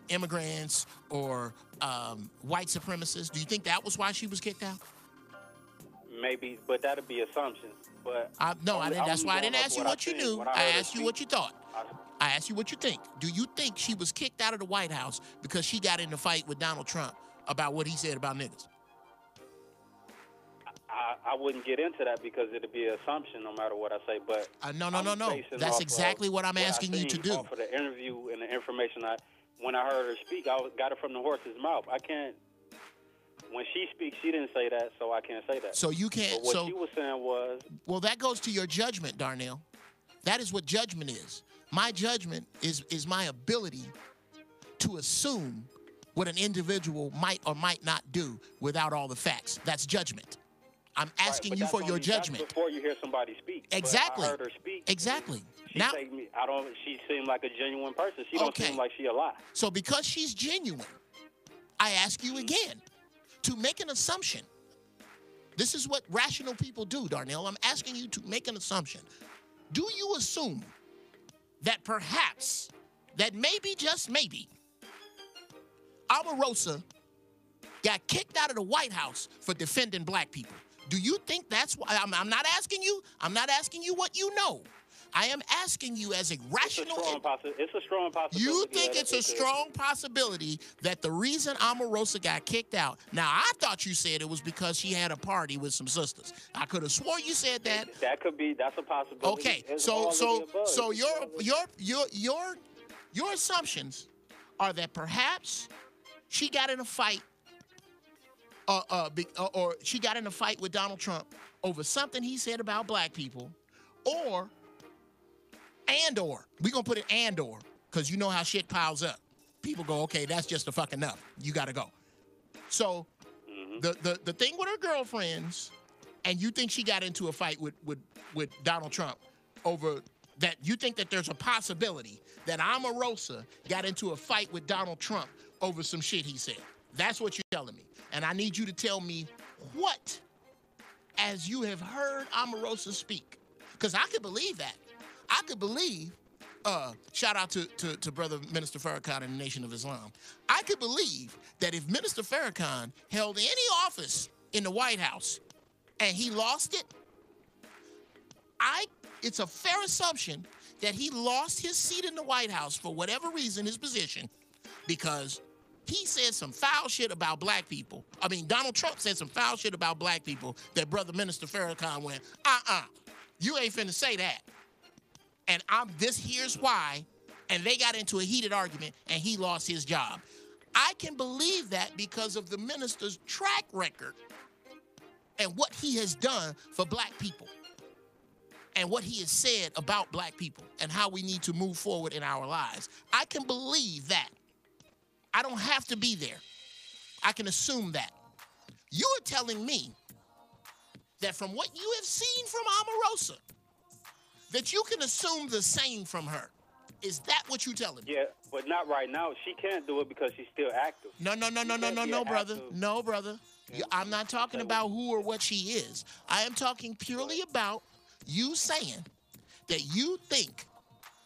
immigrants or white supremacists? Do you think that was why she was kicked out? Maybe, but that'd be assumptions. But no, I didn't. That's why I didn't ask you what you knew. I asked you what you thought. I asked you what you think. Do you think she was kicked out of the White House because she got in a fight with Donald Trump about what he said about niggas? I wouldn't get into that because it'd be an assumption no matter what I say. But no. That's exactly what I'm asking you to do. For the interview and the information, when I heard her speak, I got it from the horse's mouth. I can't. When she speaks, she didn't say that, so I can't say that. So you can't. But what she was saying was. Well, that goes to your judgment, Darnell. That is what judgment is. My judgment is my ability to assume what an individual might or might not do without all the facts. That's judgment. I'm asking you for your judgment. That's before you hear somebody speak. Exactly. I heard her speak. Exactly. Now, she seemed like a genuine person. She don't seem like she a lie. So because she's genuine, I ask you again to make an assumption. This is what rational people do, Darnell. I'm asking you to make an assumption. Do you assume that perhaps, that maybe, just maybe, Omarosa got kicked out of the White House for defending black people? Do you think that's why? I'm not asking you. I'm not asking you what you know. I am asking you as a rational. It's a strong possibility. You think it's a strong possibility that the reason Omarosa got kicked out? Now, I thought you said it was because she had a party with some sisters. I could have swore you said that. That could be. That's a possibility. Okay, so your assumptions are that perhaps she got in a fight, or she got in a fight with Donald Trump over something he said about black people, or we're going to put it because you know how shit piles up. People go, okay, that's just a fucking enough. You got to go. So the thing with her girlfriends, and you think she got into a fight with Donald Trump over that, you think that there's a possibility that Omarosa got into a fight with Donald Trump over some shit he said. That's what you're telling me. And I need you to tell me what, as you have heard Omarosa speak, because I could believe that. I could believe, shout out to Brother Minister Farrakhan in the Nation of Islam. I could believe that if Minister Farrakhan held any office in the White House and he lost it, it's a fair assumption that he lost his seat in the White House for whatever reason, his position, because he said some foul shit about black people. I mean, Donald Trump said some foul shit about black people that Brother Minister Farrakhan went, you ain't finna say that. And here's why, and they got into a heated argument, and he lost his job. I can believe that because of the minister's track record and what he has done for black people and what he has said about black people and how we need to move forward in our lives. I can believe that. I don't have to be there. I can assume that. You are telling me that from what you have seen from Omarosa, that you can assume the same from her. Is that what you're telling me? Yeah, but not right now. She can't do it because she's still active. No, brother. No, brother. I'm not talking about who or what she is. I am talking purely about you saying that you think,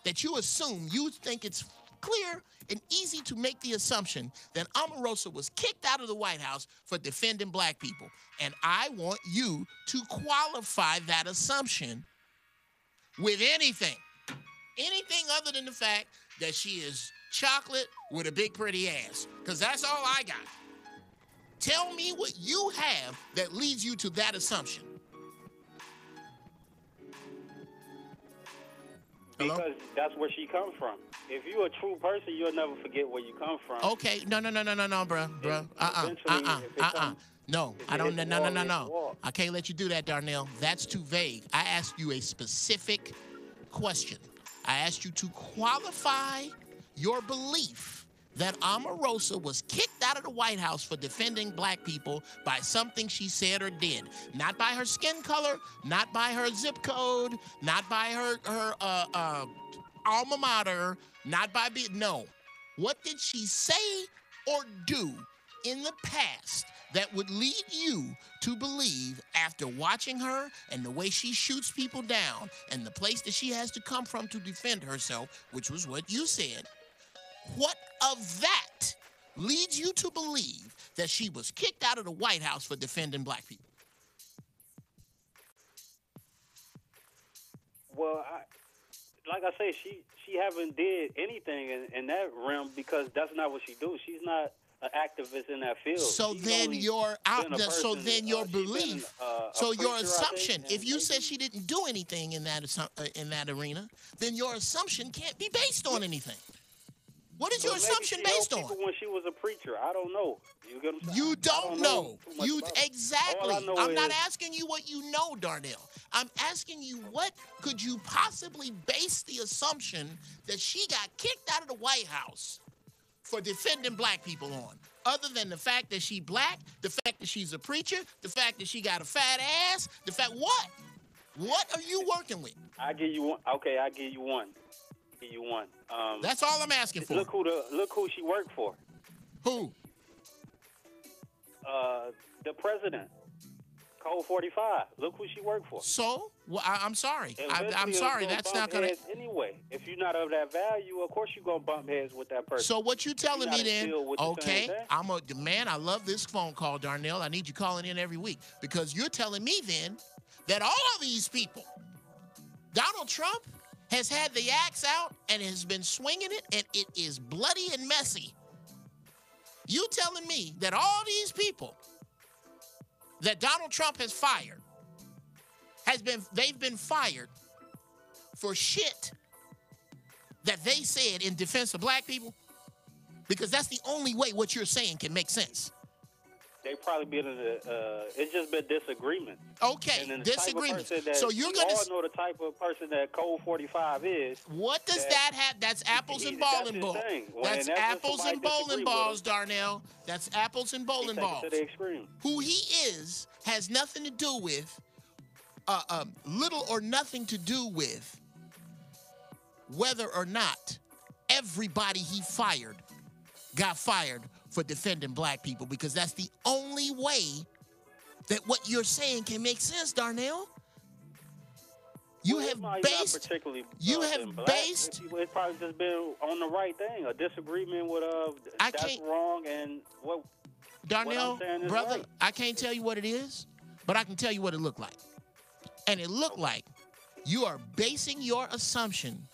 that you assume, you think it's clear and easy to make the assumption that Omarosa was kicked out of the White House for defending black people. And I want you to qualify that assumption with anything other than the fact that she is chocolate with a big pretty ass, because that's all I got. Tell me what you have that leads you to that assumption. Hello? Because that's where she comes from. If you're a true person, you'll never forget where you come from. Okay, no, bro. No, I don't. No. I can't let you do that, Darnell. That's too vague. I asked you a specific question. I asked you to qualify your belief that Omarosa was kicked out of the White House for defending black people by something she said or did. Not by her skin color, not by her zip code, not by her alma mater, not by no. What did she say or do in the past that would lead you to believe, after watching her and the way she shoots people down and the place that she has to come from to defend herself, which was what you said, what of that leads you to believe that she was kicked out of the White House for defending black people? Well, like I say, she haven't did anything in that realm because that's not what she do. She's not an activist in that field. So then your belief, so your assumption, if you said she didn't do anything in that arena, then your assumption can't be based on anything. What is your assumption based on? When she was a preacher, I don't know. You get what I'm saying? You don't know. Exactly. I'm not asking you what you know, Darnell. I'm asking you, what could you possibly base the assumption that she got kicked out of the White House for defending black people on, other than the fact that she black, the fact that she's a preacher, the fact that she got a fat ass, the fact what? What are you working with? I give you one. Okay, I give you one. That's all I'm asking for. Look who she worked for. Who? The president. Code 45. Look who she worked for. So? Well, I'm sorry. I'm sorry. That's not going to... Anyway, if you're not of that value, of course you're going to bump heads with that person. So what you telling me then, okay, man, I love this phone call, Darnell. I need you calling in every week, because you're telling me then that all of these people, Donald Trump has had the axe out and has been swinging it, and it is bloody and messy. You telling me that all these people that Donald Trump has fired they've been fired for shit that they said in defense of black people? Because that's the only way what you're saying can make sense. They probably been in it's just been disagreement. Okay, disagreement. So you're going to all know the type of person that Code 45 is. What does that have? That's apples and bowling balls. That's apples and bowling balls, Darnell. That's apples and bowling balls. To the extreme. Who he is has nothing to do with, little or nothing to do with whether or not everybody he fired got fired for defending black people, because that's the only way that what you're saying can make sense, Darnell. It's probably just been on the right thing, a disagreement with that's wrong, and what Darnell, what I'm saying is brother, right. I can't tell you what it is, but I can tell you what it looked like. And it looked like you are basing your assumption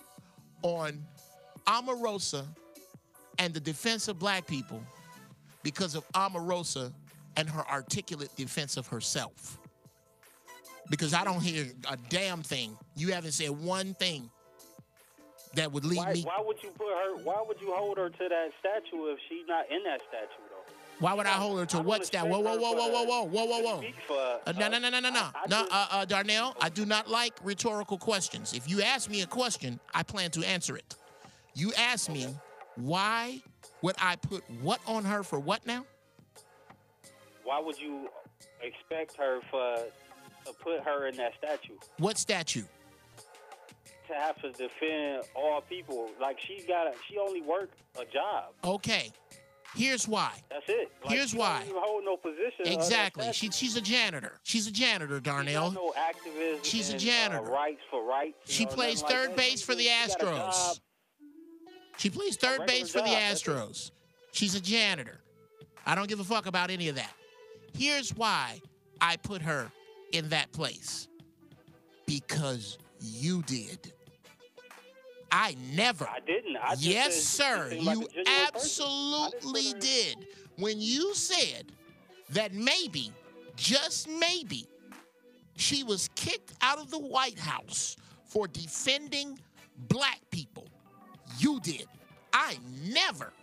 on Omarosa and the defense of black people because of Omarosa and her articulate defense of herself. Because I don't hear a damn thing. You haven't said one thing that would lead me. Why would you hold her to that statue if she's not in that statue, though? Why would I hold her to what statue? Whoa. No, Darnell, I do not like rhetorical questions. If you ask me a question, I plan to answer it. You ask me, why would I put what on her for what now? Why would you expect her to put her in that statue? What statue? To have to defend all people. Like, she only worked a job. Okay. Here's why. That's it. Here's why. She don't even hold no position. Exactly. She's a janitor. She's a janitor, Darnell. She's no activist. She's a janitor. Rights for rights. She plays third base for the Astros. She plays third base for the Astros. She's a janitor. I don't give a fuck about any of that. Here's why I put her in that place. Because you did. I never. I didn't. Yes, sir. You absolutely did. When you said that maybe, just maybe, she was kicked out of the White House for defending black people, you did. I never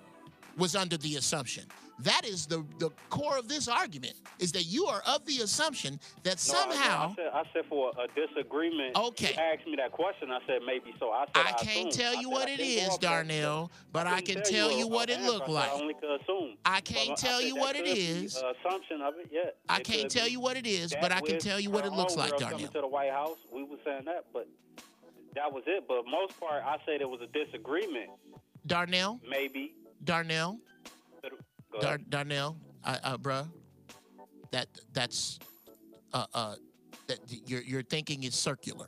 was under the assumption That is the core of this argument, is that you are of the assumption that somehow... I said for a disagreement. Okay. You asked me that question. I said maybe so. I said I can't assume. tell you what it is, Darnell, but I can tell you what it looked like. I only could assume. I can't tell you what it is. Assumption of it, yeah. I can't tell you what it is, but I can tell you what it looks like, Darnell. Coming to the White House, we were saying that, but that was it. But most part, I said it was a disagreement. Darnell? Maybe. Darnell? Darnell, bruh, that's that your thinking is circular.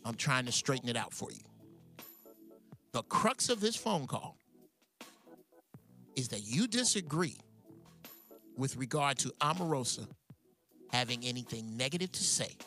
I'm trying to straighten it out for you. The crux of this phone call is that you disagree with regard to Omarosa having anything negative to say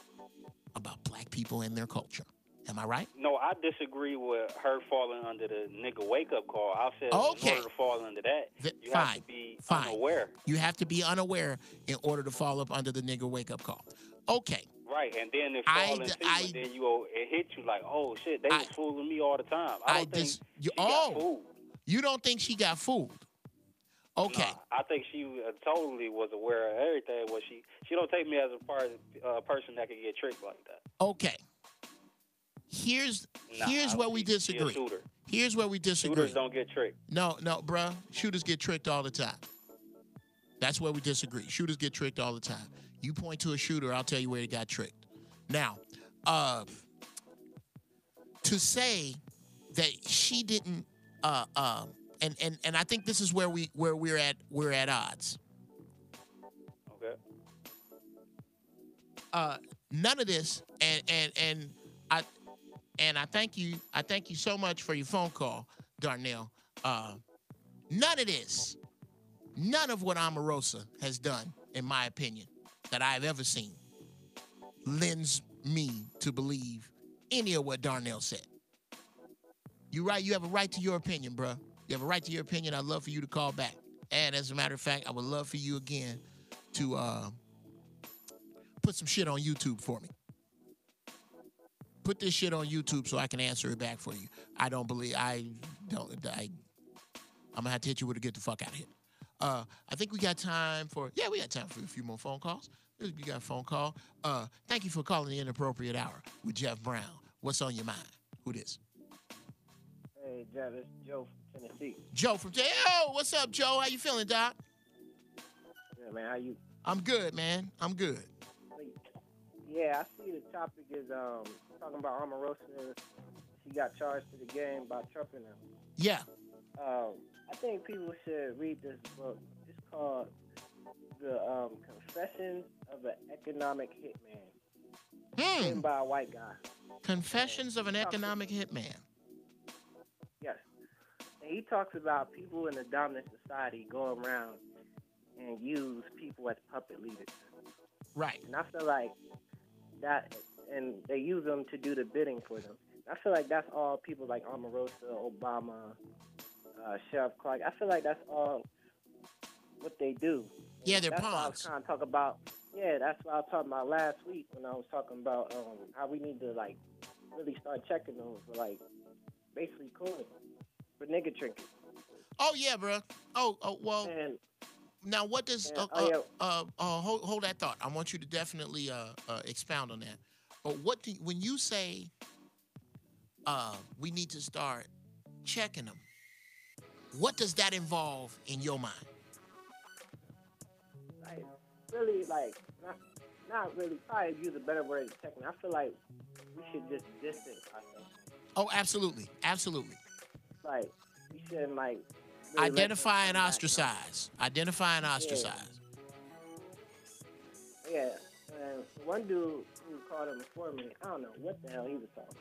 about black people and their culture. Am I right? No, I disagree with her falling under the nigga wake-up call. I said in order to fall under that, you have to be unaware. You have to be unaware in order to fall up under the nigga wake-up call. Okay. Right, and then it fall into you, then it hit you like, oh, shit, they was fooling me all the time. I don't think she got fooled. You don't think she got fooled? Okay. Nah, I think she totally was aware of everything. She don't take me as a person that can get tricked like that. Okay. Here's where we disagree. Here's where we disagree. Shooters don't get tricked. No, bruh. Shooters get tricked all the time. That's where we disagree. Shooters get tricked all the time. You point to a shooter, I'll tell you where he got tricked. Now, to say that she didn't, and I think this is where we're at odds. Okay. None of this, and I thank you so much for your phone call, Darnell. None of this, none of what Omarosa has done, in my opinion, that I've ever seen, lends me to believe any of what Darnell said. You're right. You have a right to your opinion, bruh. You have a right to your opinion. I'd love for you to call back. And as a matter of fact, I would love for you again to put some shit on YouTube for me. Put this shit on YouTube so I can answer it back for you. I'm gonna have to hit you with a get the fuck out of here. I think we got time for a few more phone calls. We got a phone call. Thank you for calling the Inappropriate Hour with Geoff Brown. What's on your mind? Who this? Hey, Geoff, it's Joe from Tennessee. Joe from Tennessee. Oh, what's up, Joe? How you feeling, Doc? Yeah, man, how you? I'm good, man. I'm good. Yeah, I see the topic is talking about Omarosa. She got charged to the game by trumping him. Yeah. I think people should read this book. It's called The Confessions of an Economic Hitman. Written by a white guy. Confessions of an Economic Hitman. Yes. And he talks about people in the dominant society go around and use people as puppet leaders. Right. And I feel like that, and they use them to do the bidding for them. I feel like that's all people like Omarosa, Obama, Sheriff Clark. I feel like that's all what they do. Yeah, they're pawns. pawns. I was kind of talking about. Yeah, that's what I was talking about last week when I was talking about how we need to like really start checking them for like basically cooling for nigga trinkets. Oh yeah, bro. Oh well. And, now what does hold that thought? I want you to definitely expound on that. But when you say we need to start checking them, what does that involve in your mind? Like really, like not really. Probably use a better word than checking. I feel like we should just distance ourselves. Oh, absolutely, absolutely. Like we shouldn't like. Really Identify and ostracize. Identify and ostracize. Yeah. And one dude who called him before me, I don't know what the hell he was talking.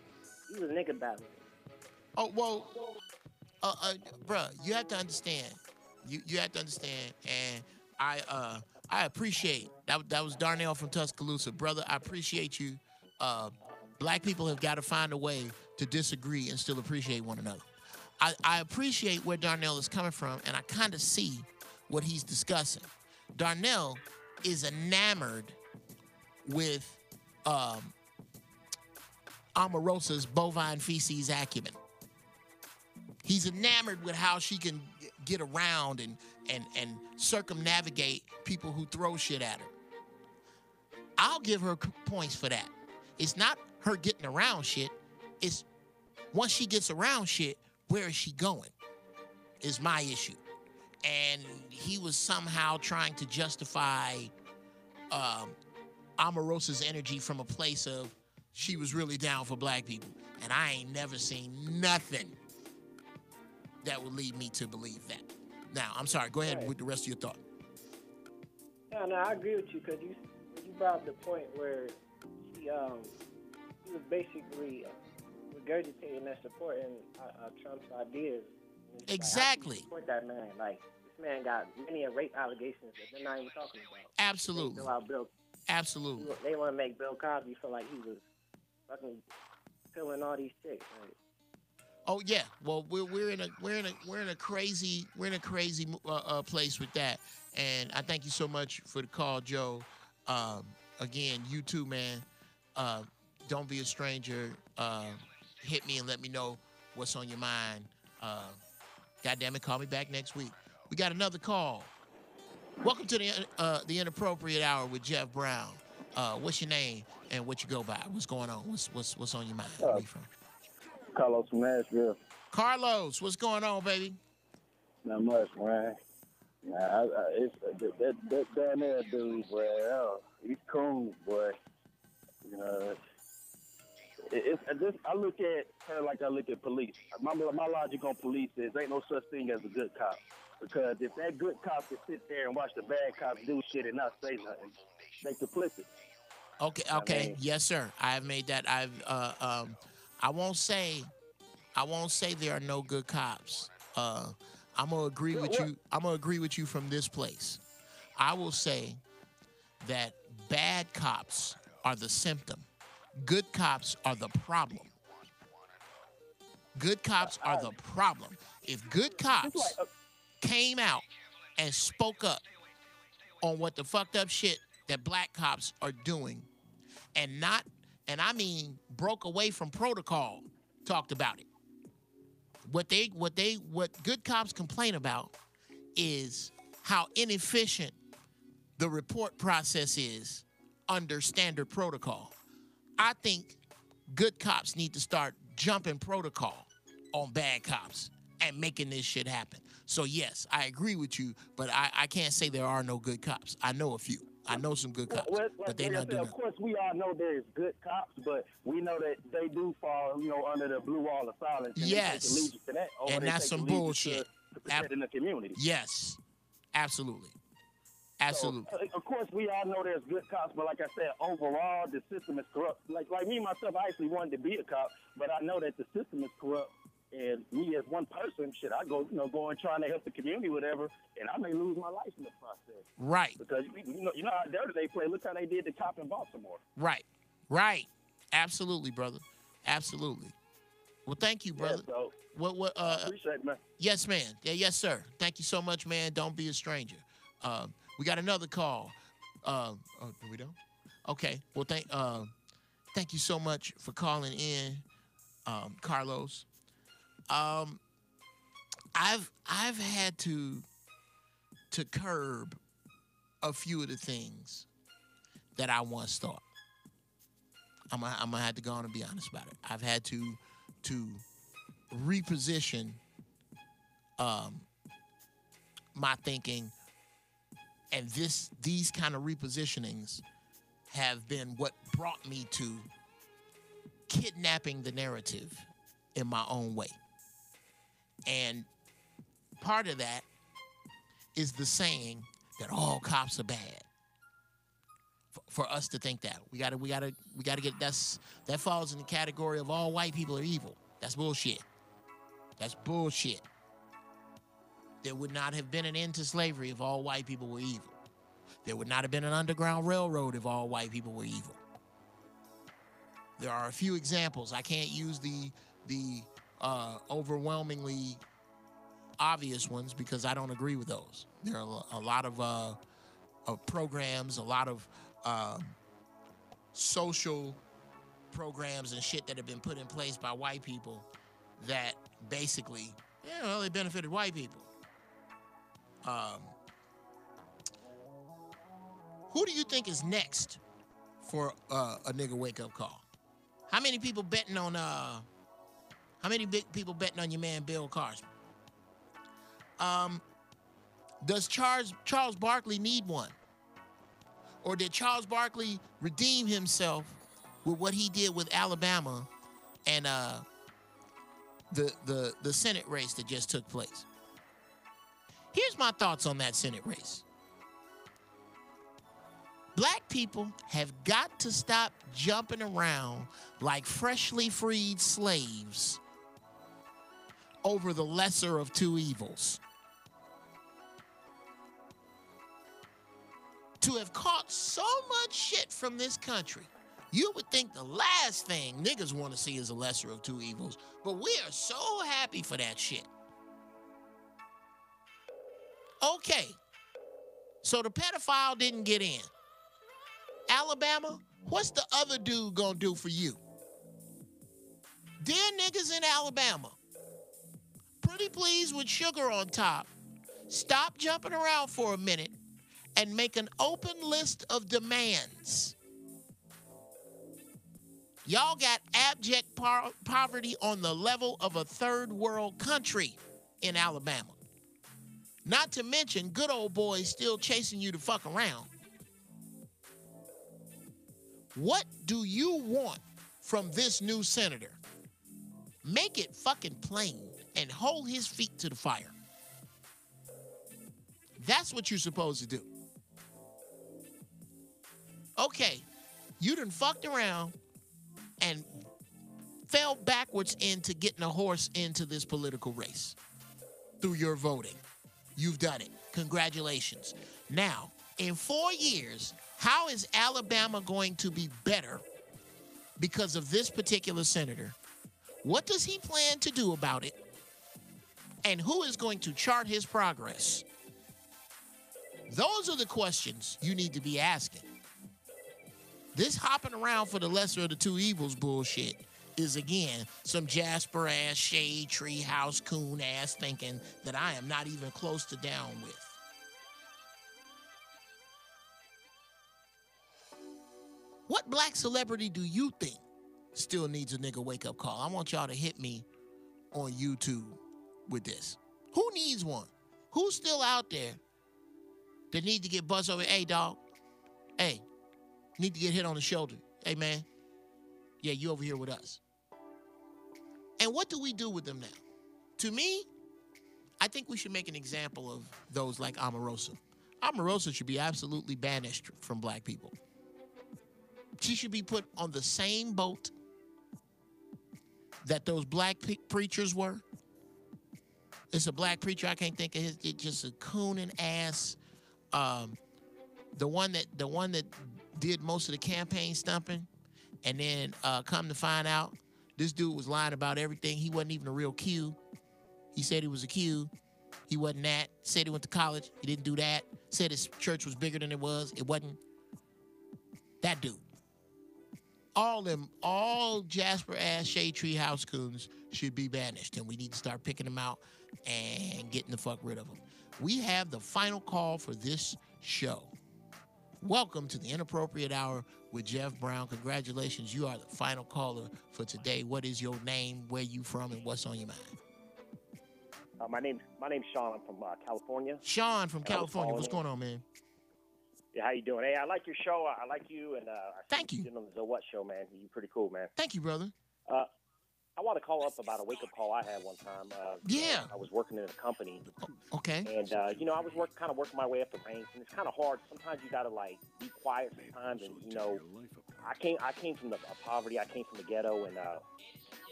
He was nigga battling. Oh, well, bruh, you have to understand. You have to understand, and I appreciate that was Darnell from Tuscaloosa. Brother, I appreciate you. Black people have got to find a way to disagree and still appreciate one another. I appreciate where Darnell is coming from, and I kind of see what he's discussing. Darnell is enamored with Omarosa's bovine feces acumen. He's enamored with how she can get around and circumnavigate people who throw shit at her. I'll give her points for that. It's not her getting around shit. It's once she gets around shit, where is she going? Is my issue. And he was somehow trying to justify Omarosa's energy from a place of she was really down for black people. And I ain't never seen nothing that would lead me to believe that. Now, I'm sorry. Go ahead with the rest of your thought. No, I agree with you because you brought up the point where she was basically regurgitating and supporting Trump's ideas. Exactly. Like, I support that man. Like, this man got many rape allegations that they're not even talking about. Absolutely. Absolutely. They want to make Bill Cosby feel like he was fucking killing all these chicks. Right? Oh yeah. Well, we're in a crazy place with that. And I thank you so much for the call, Joe. Again, you too, man. Don't be a stranger. Hit me and let me know what's on your mind. God damn it, call me back next week. We got another call. Welcome to the Inappropriate Hour with Geoff Brown. What's your name and what you go by? What's going on? What's on your mind? Where you from? Carlos from Nashville. Carlos, what's going on, baby? Not much, man. It's that Darnell dude, boy. He's cool, boy. You know, I look at her like I look at police. My logic on police is ain't no such thing as a good cop. Because if that good cop could sit there and watch the bad cops do shit and not say nothing, they complicit. Okay. I mean, yes, sir. I have made that. I won't say there are no good cops. I'm gonna agree with you. I'm gonna agree with you from this place. I will say that bad cops are the symptom. Good cops are the problem. Good cops are the problem. If good cops came out and spoke up on what the fucked up shit that black cops are doing, and I mean broke away from protocol, talked about it. What good cops complain about is how inefficient the report process is under standard protocol. I think good cops need to start jumping protocol on bad cops and making this shit happen. So yes, I agree with you, but I can't say there are no good cops. I know a few. I know some good cops, but they not doing. Of course, we all know there's good cops, but we know that they do fall, under the blue wall of silence. And yes, they take allegiance to that, and that's some bullshit. To protecting the community. Yes, absolutely. Absolutely. So, of course, we all know there's good cops, but like I said, overall, the system is corrupt. Like me, myself, I actually wanted to be a cop, but I know that the system is corrupt. And me as one person, I go and trying to help the community, whatever, and I may lose my life in the process. Right. Because you know how dirty they play. Look how they did the cop in Baltimore. Right. Absolutely, brother. Absolutely. Well, thank you, brother. Yeah, so, what? Appreciate it, man. Yes, man. Yeah, yes, sir. Thank you so much, man. Don't be a stranger. We got another call. We don't? Okay. Well, thank you so much for calling in, Carlos. I've had to curb a few of the things that I once thought. I'm gonna have to go on and be honest about it. I've had to reposition my thinking, and these kind of repositionings have been what brought me to kidnapping the narrative in my own way. And part of that is the saying that all cops are bad. For us to think that, we gotta get that falls in the category of all white people are evil. That's bullshit. That's bullshit. There would not have been an end to slavery if all white people were evil. There would not have been an underground railroad if all white people were evil. There are a few examples. I can't use the overwhelmingly obvious ones because I don't agree with those. There are a lot of programs, a lot of social programs and shit that have been put in place by white people that basically, they benefited white people. Who do you think is next for a nigga wake up call? How many people betting on big people betting on your man Bill Cosby? Does Charles Barkley need one? Or did Charles Barkley redeem himself with what he did with Alabama and the Senate race that just took place? Here's my thoughts on that Senate race. Black people have got to stop jumping around like freshly freed slaves over the lesser of two evils. To have caught so much shit from this country, you would think the last thing niggas want to see is a lesser of two evils, but we are so happy for that shit. Okay, so the pedophile didn't get in. Alabama, what's the other dude gonna do for you? Dear niggas in Alabama, pretty please with sugar on top, stop jumping around for a minute and make an open list of demands. Y'all got abject poverty on the level of a third world country in Alabama. Not to mention good old boys still chasing you to fuck around. What do you want from this new senator? Make it fucking plain and hold his feet to the fire. That's what you're supposed to do. Okay, you done fucked around and fell backwards into getting a horse into this political race through your voting. You've done it. Congratulations. Now, in 4 years, how is Alabama going to be better because of this particular senator? What does he plan to do about it? And who is going to chart his progress? Those are the questions you need to be asking. This hopping around for the lesser of the two evils bullshit is, again, some Jasper-ass, shade tree house coon-ass thinking that I am not even close to down with. What black celebrity do you think still needs a nigga wake-up call? I want y'all to hit me on YouTube with this. Who needs one? Who's still out there that need to get buzzed over? Hey, dog. Hey, need to get hit on the shoulder. Hey, man. Yeah, you over here with us. And what do we do with them now? To me, I think we should make an example of those like Omarosa. Omarosa should be absolutely banished from black people. She should be put on the same boat that those black preachers were. It's a black preacher, I can't think of his, it's just a cooning ass. The one that did most of the campaign stumping, and then come to find out, this dude was lying about everything. He wasn't even a real Q. He said he was a Q. He wasn't that. Said he went to college. He didn't do that. Said his church was bigger than it was. It wasn't. That dude. All Jasper-ass shade tree house coons should be banished, and we need to start picking them out and getting the fuck rid of them. We have the final call for this show. Welcome to the Inappropriate Hour with Geoff Brown. Congratulations, you are the final caller for today. What is your name, where you from, and what's on your mind? My name's Sean. I'm from California. Sean from California. What's going on, man? Yeah, how you doing? Hey, I like your show. I like you, and thank you. On the What Show, man. You're pretty cool, man. Thank you, brother. I want to call up about a wake-up call I had one time. Yeah. I was working in a company. Okay. And, I was working my way up the ranks, and it's kind of hard. Sometimes you got to, be quiet sometimes. And, I came from the poverty. I came from the ghetto, and,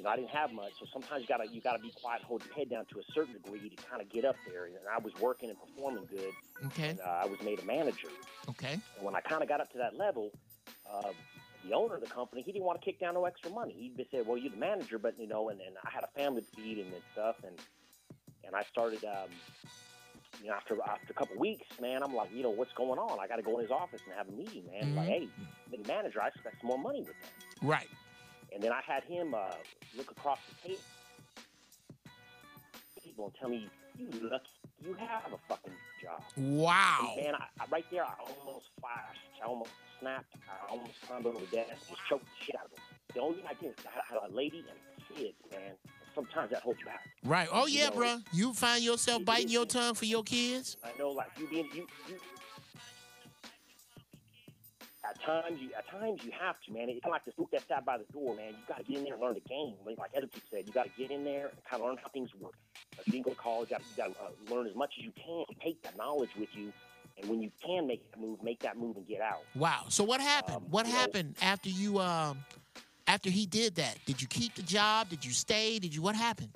I didn't have much. So sometimes you gotta be quiet, hold your head down to a certain degree to kind of get up there. And I was working and performing good. Okay. And, I was made a manager. Okay. And when I kind of got up to that level, the owner of the company, he didn't want to kick down no extra money. He just said, well, you're the manager, but, and I had a family to feed and stuff. And I started, after a couple of weeks, man, I'm like, what's going on? I got to go in his office and have a meeting, man. Mm-hmm. Like, hey, the manager, I expect some more money with him. Right. And then I had him look across the table and tell me, You lucky you have a fucking job. Wow. And man, right there, I almost flashed. I almost snapped. I almost climbed over the desk and just choked the shit out of him. The only thing I did is I had a lady and kids, man. Sometimes that holds you back. Right. Oh, yeah, bro. You find yourself biting your tongue for your kids? I know, like, you At times you have to, man. It's kind of like the spook that's sat by the door, man. You got to get in there and learn the game. Like Eddie said, you got to get in there and kind of learn how things work. If you didn't go to college, you got to learn as much as you can. Take that knowledge with you, and when you can make that move and get out. Wow. So what happened? What happened after you after he did that? Did you keep the job? Did you stay? What happened?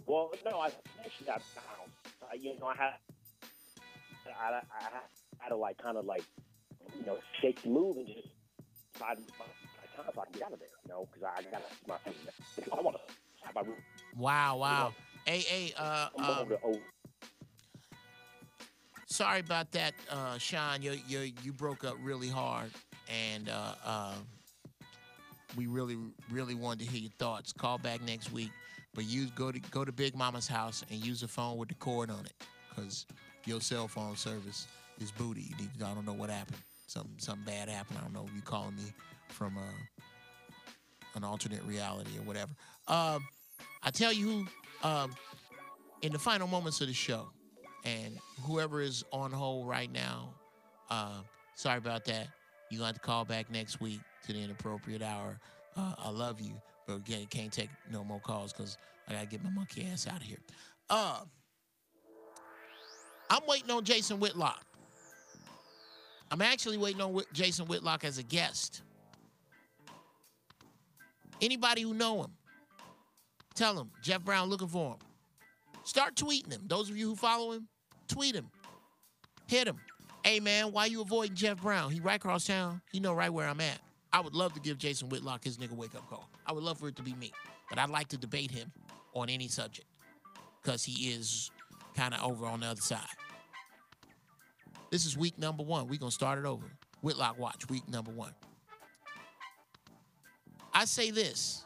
Well, no, I actually got I had to like kind of like shake the move and just find my time so I can get out of there, because I got to see my family. I want to have my room. Wow. Hey, sorry about that, Sean. You broke up really hard, and we really wanted to hear your thoughts. Call back next week. But go to Big Mama's house and use a phone with the cord on it, because your cell phone service is booty. I don't know what happened. Something bad happened. I don't know. You calling me from an alternate reality or whatever. I tell you who, in the final moments of the show, and whoever is on hold right now, sorry about that. You're going to have to call back next week to the inappropriate hour. I love you. But again, can't take no more calls because I got to get my monkey ass out of here. I'm waiting on Jason Whitlock. I'm actually waiting on Jason Whitlock as a guest. Anybody who know him, tell him, Jeff Brown looking for him. Start tweeting him. Those of you who follow him, tweet him. Hit him. Hey, man, why you avoiding Jeff Brown? He right across town. He know right where I'm at. I would love to give Jason Whitlock his nigga wake-up call. I would love for it to be me. But I'd like to debate him on any subject because he is kind of over on the other side. This is week number 1. We're going to start it over. Whitlock Watch, week number 1. I say this.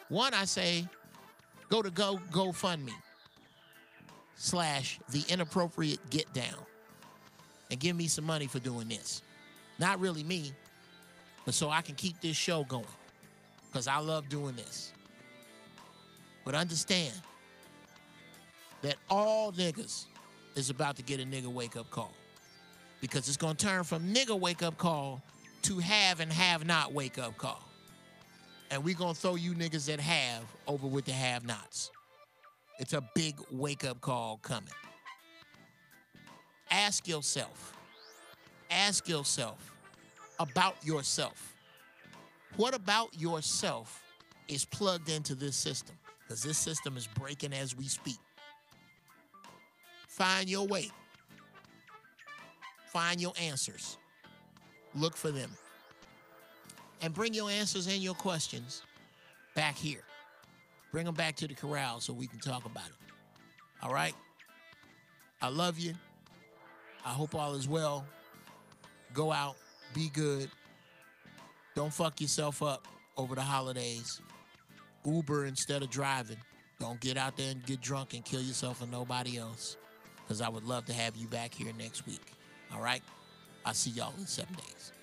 One, I say go to GoFundMe / the inappropriate get down and give me some money for doing this. Not really me, but so I can keep this show going, because I love doing this. But understand that all niggas is about to get a nigga wake-up call, because it's going to turn from nigga wake-up call to have and have not wake-up call. And we going to throw you niggas that have over with the have-nots. It's a big wake-up call coming. Ask yourself about yourself. What about yourself is plugged into this system? Because this system is breaking as we speak. Find your way. Find your answers. Look for them. And bring your answers and your questions back here. Bring them back to the corral so we can talk about it. All right? I love you. I hope all is well. Go out. Be good. Don't fuck yourself up over the holidays. Uber instead of driving. Don't get out there and get drunk and kill yourself and nobody else. Because I would love to have you back here next week. All right? I'll see y'all in 7 days.